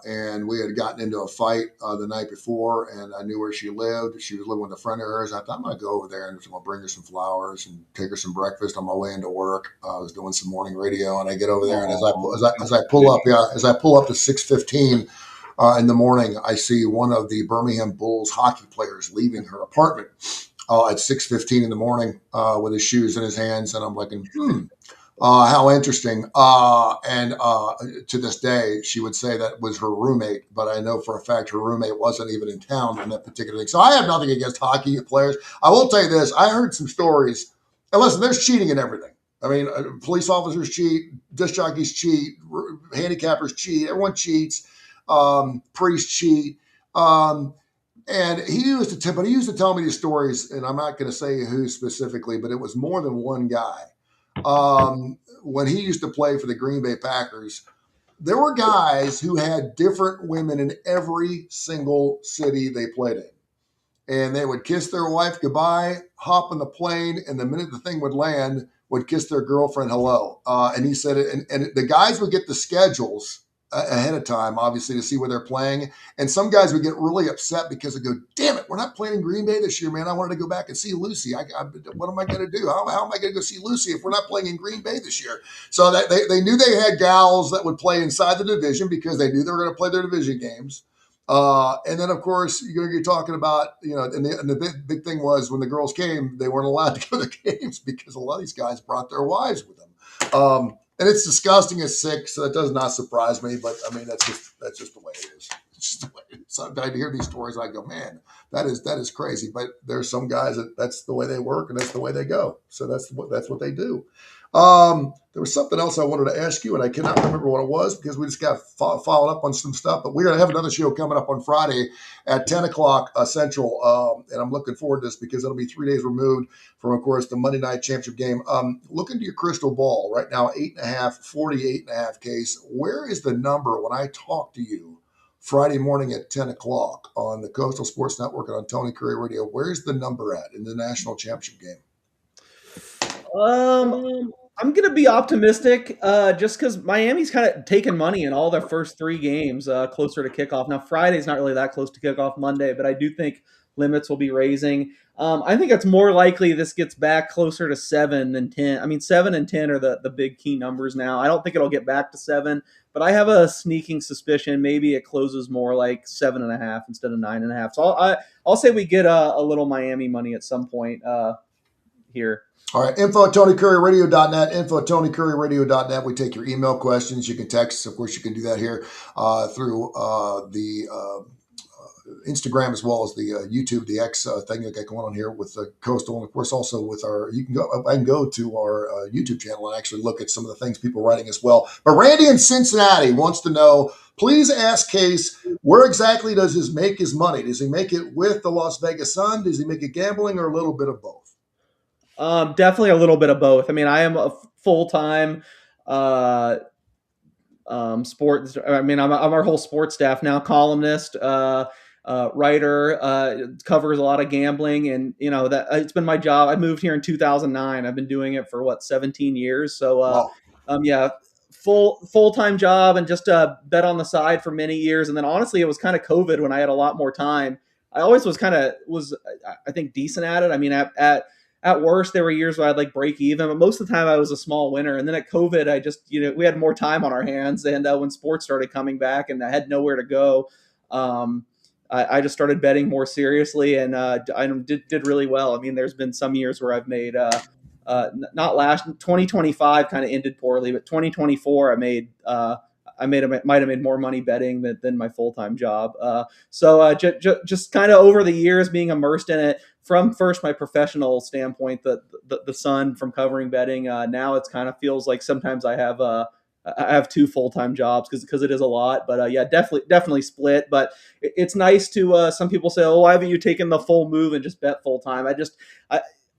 And we had gotten into a fight the night before, and I knew where she lived. She was living with a friend of hers. I thought, I'm going to go over there and I'm going to bring her some flowers and take her some breakfast on my way into work. I was doing some morning radio, and I get over there, and as I pull up to 6:15 in the morning, I see one of the Birmingham Bulls hockey players leaving her apartment at 6:15 in the morning with his shoes in his hands, and I'm like, how interesting. And to this day, she would say that was her roommate, but I know for a fact her roommate wasn't even in town on that particular thing. So I have nothing against hockey players. I will tell you this. I heard some stories. And listen, there's cheating in everything. I mean, police officers cheat, disc jockeys cheat, handicappers cheat, everyone cheats, priests cheat. And he used to tell me these stories, and I'm not going to say who specifically, but it was more than one guy. When he used to play for the Green Bay Packers, there were guys who had different women in every single city they played in. And they would kiss their wife goodbye, hop on the plane, and the minute the thing would land, would kiss their girlfriend hello. And he said it, and the guys would get the schedules ahead of time, obviously, to see where they're playing. And some guys would get really upset because they go, damn it, we're not playing in Green Bay this year, man. I wanted to go back and see Lucy. What am I going to do? How am I going to go see Lucy if we're not playing in Green Bay this year? So that they knew they had gals that would play inside the division because they knew they were going to play their division games. And then, of course, you're talking about, and the big thing was when the girls came, they weren't allowed to go to the games because a lot of these guys brought their wives with them. And it's disgusting, it's sick, so that does not surprise me. But I mean, that's just the way it is. It's just the way it is. Sometimes I hear these stories, I go, man, that is crazy. But there's some guys that's the way they work and that's the way they go. So that's what they do. There was something else I wanted to ask you, and I cannot remember what it was because we just got followed up on some stuff. But we're going to have another show coming up on Friday at 10 o'clock Central, and I'm looking forward to this because it'll be 3 days removed from, of course, the Monday night championship game. Look into your crystal ball right now, 8.5, 48.5 case. Where is the number when I talk to you Friday morning at 10 o'clock on the Coastal Sports Network and on Tony Kurre Radio? Where's the number at in the national championship game? I'm going to be optimistic just because Miami's kind of taken money in all their first 3 games closer to kickoff. Now, Friday's not really that close to kickoff Monday, but I do think limits will be raising. I think it's more likely this gets back closer to 7 than 10. I mean, 7 and 10 are the big key numbers now. I don't think it'll get back to 7, but I have a sneaking suspicion maybe it closes more like 7.5 instead of 9.5. So I'll say we get a little Miami money at some point here. All right, info at TonyCurryRadio.net, info at TonyCurryRadio.net. We take your email questions. You can text. Of course, you can do that here through the Instagram as well as the YouTube, the X thing that got going on here with the Coastal. And, of course, also with I can go to our YouTube channel and actually look at some of the things people are writing as well. But Randy in Cincinnati wants to know, please ask Case, where exactly does he make his money? Does he make it with the Las Vegas Sun? Does he make it gambling or a little bit of both? Definitely a little bit of both. I mean, I am a full-time sports. I mean, I'm our whole sports staff now, columnist, writer, covers a lot of gambling, and that it's been my job. I moved here in 2009. I've been doing it for 17 years. So, Wow. Yeah, full-time job and just bet on the side for many years. And then honestly, it was kind of COVID when I had a lot more time. I always was I think decent at it. I mean, at worst, there were years where I'd like break even, but most of the time I was a small winner. And then at COVID, I just, we had more time on our hands. And when sports started coming back and I had nowhere to go, I just started betting more seriously and I did really well. I mean, there's been some years where I've made, not last 2025 kind of ended poorly, but 2024 might have made more money betting than my full-time job. Just kind of over the years being immersed in it, from first my professional standpoint, the Sun from covering betting. Now it's kind of feels like sometimes I have 2 full-time jobs because it is a lot. But yeah, definitely split. But it's nice to some people say, oh, why haven't you taken the full move and just bet full-time?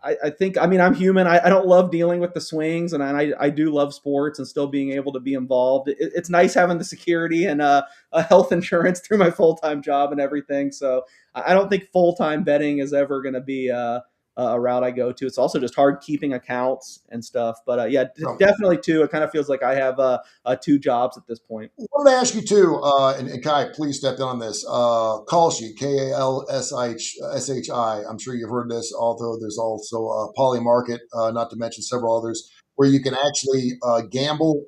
I think, I mean, I'm human. I don't love dealing with the swings, and I do love sports and still being able to be involved. It's nice having the security and a health insurance through my full-time job and everything. So I don't think full-time betting is ever going to be a route I go to. It's also just hard keeping accounts and stuff. But yeah, definitely 2. It kind of feels like I have 2 jobs at this point. I wanted to ask you too, and Kai, please step in on this. Kalshi, Kalshi. I'm sure you've heard this, although there's also Poly Market, not to mention several others, where you can actually gamble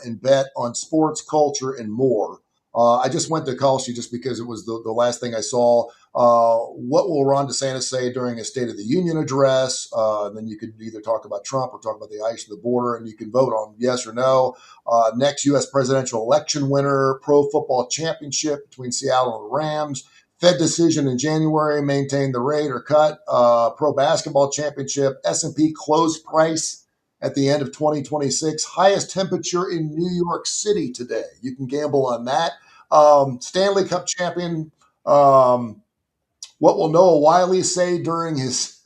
and bet on sports, culture, and more. I just went to Kalshi just because it was the last thing I saw. What will Ron DeSantis say during a State of the Union address? Then you could either talk about Trump or talk about the ice of the border, and you can vote on yes or no. Next U.S. presidential election winner, pro football championship between Seattle and the Rams, Fed decision in January, maintain the rate or cut, pro basketball championship, S&P close price at the end of 2026. Highest temperature in New York City today. You can gamble on that. Stanley Cup champion. What will Noah Wiley say during his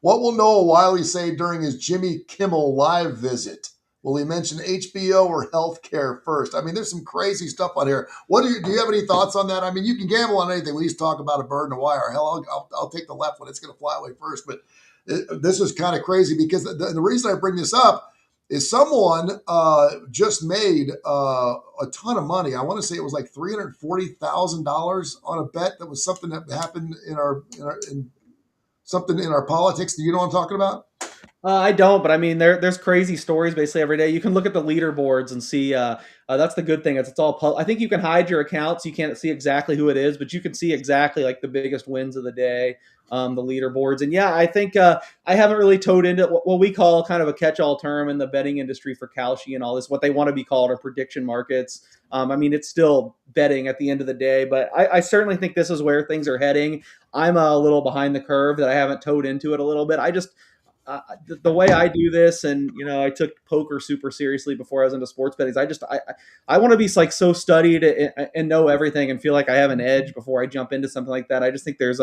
What will Noah Wiley say during his Jimmy Kimmel live visit? Will he mention HBO or healthcare first? I mean, there's some crazy stuff on here. Do you have any thoughts on that? I mean, you can gamble on anything. We used to talk about a bird and a wire. Hell, I'll take the left one. It's going to fly away first. But this is kind of crazy because the reason I bring this up is someone just made a ton of money. I want to say it was like $340,000 on a bet that was something that happened in something in our politics. Do you know what I'm talking about? I don't, but I mean, there's crazy stories basically every day. You can look at the leaderboards and see. That's the good thing. It's all. I think you can hide your accounts. You can't see exactly who it is, but you can see exactly like the biggest wins of the day, the leaderboards. And yeah, I think I haven't really towed into what we call kind of a catch-all term in the betting industry for Kalshi and all this. What they want to be called are prediction markets. I mean, it's still betting at the end of the day, but I certainly think this is where things are heading. I'm a little behind the curve that I haven't towed into it a little bit. I just the way I do this, and I took poker super seriously before I was into sports betting. I want to be like so studied and know everything and feel like I have an edge before I jump into something like that. I just think there's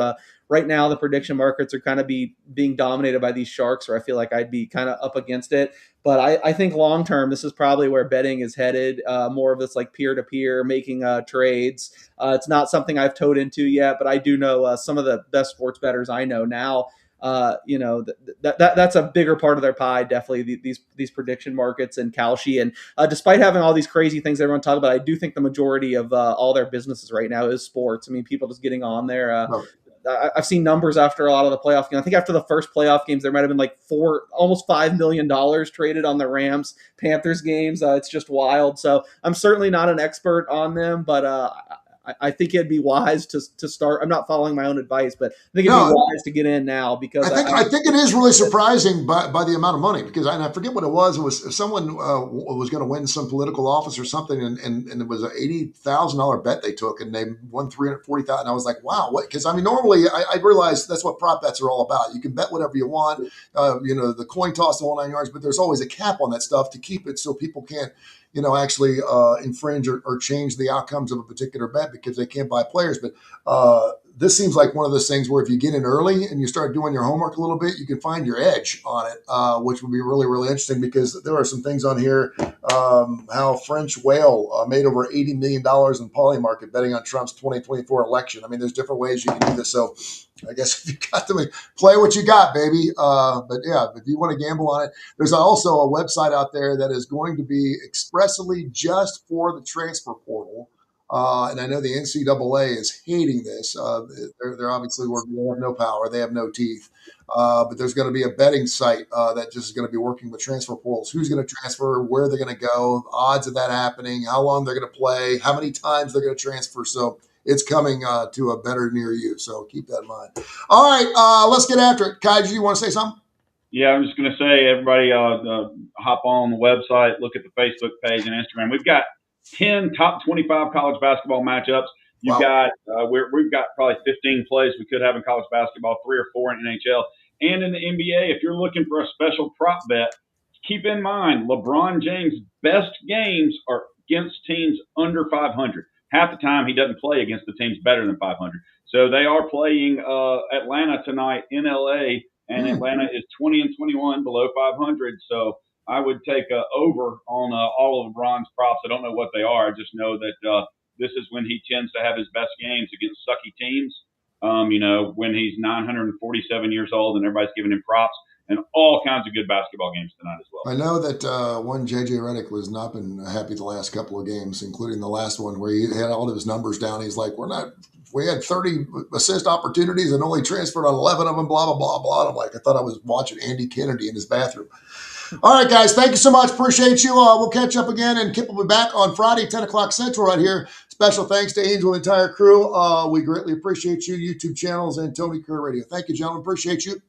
right now the prediction markets are kind of being dominated by these sharks, or I feel like I'd be kind of up against it. But I think long term, this is probably where betting is headed. More of this like peer to peer making trades. It's not something I've towed into yet, but I do know some of the best sports bettors I know now. That's a bigger part of their pie. Definitely these prediction markets and Kalshi. And despite having all these crazy things everyone talks about, I do think the majority of all their businesses right now is sports. I mean, people just getting on there. I've seen numbers after a lot of the playoff games. I think after the first playoff games, there might have been like almost $5 million traded on the Rams Panthers games. It's just wild. So I'm certainly not an expert on them, but I think it'd be wise to start. I'm not following my own advice, but I think it'd be wise to get in now because I think it is really surprising by the amount of money, because I forget what it was. It was someone was going to win some political office or something, and it was an $80,000 bet they took, and they won $340,000. I was like, wow, what? Because I mean, normally I realize that's what prop bets are all about. You can bet whatever you want, the coin toss, the whole 9 yards, but there's always a cap on that stuff to keep it so people can't actually infringe or change the outcomes of a particular bet because they can't buy players. But this seems like one of those things where if you get in early and you start doing your homework a little bit, you can find your edge on it, which would be really, really interesting, because there are some things on here, how French whale made over $80 million in Polymarket betting on Trump's 2024 election. I mean, there's different ways you can do this. So I guess if you got to play what you got, baby. But yeah, if you want to gamble on it, there's also a website out there that is going to be expressly just for the transfer portal. And I know the NCAA is hating this. They're obviously working. They have no power. They have no teeth. But there's going to be a betting site that just is going to be working with transfer portals. Who's going to transfer? Where they're going to go? Odds of that happening? How long they're going to play? How many times they're going to transfer? So it's coming to a better near you. So keep that in mind. All right, let's get after it. Kaiji, you want to say something? Yeah, I'm just going to say, everybody, hop on the website, look at the Facebook page and Instagram. We've got 10 top 25 college basketball matchups. You've got we've got probably 15 plays we could have in college basketball, 3 or 4 in NHL, and in the NBA. If you're looking for a special prop bet, keep in mind LeBron James' best games are against teams under 500. Half the time he doesn't play against the teams better than 500. So they are playing Atlanta tonight in LA, and Atlanta is 20-21 below 500. So I would take over on all of LeBron's props. I don't know what they are. I just know that this is when he tends to have his best games against sucky teams. When he's 947 years old and everybody's giving him props, and all kinds of good basketball games tonight as well. I know that one JJ Redick was not been happy the last couple of games, including the last one where he had all of his numbers down. He's like, we had 30 assist opportunities and only transferred on 11 of them, blah, blah, blah, blah. And I'm like, I thought I was watching Andy Kennedy in his bathroom. All right, guys, thank you so much. Appreciate you. We'll catch up again, and Kip will be back on Friday, 10 o'clock Central right here. Special thanks to Angel and the entire crew. We greatly appreciate you, YouTube channels, and Tony Kurre Radio. Thank you, gentlemen. Appreciate you.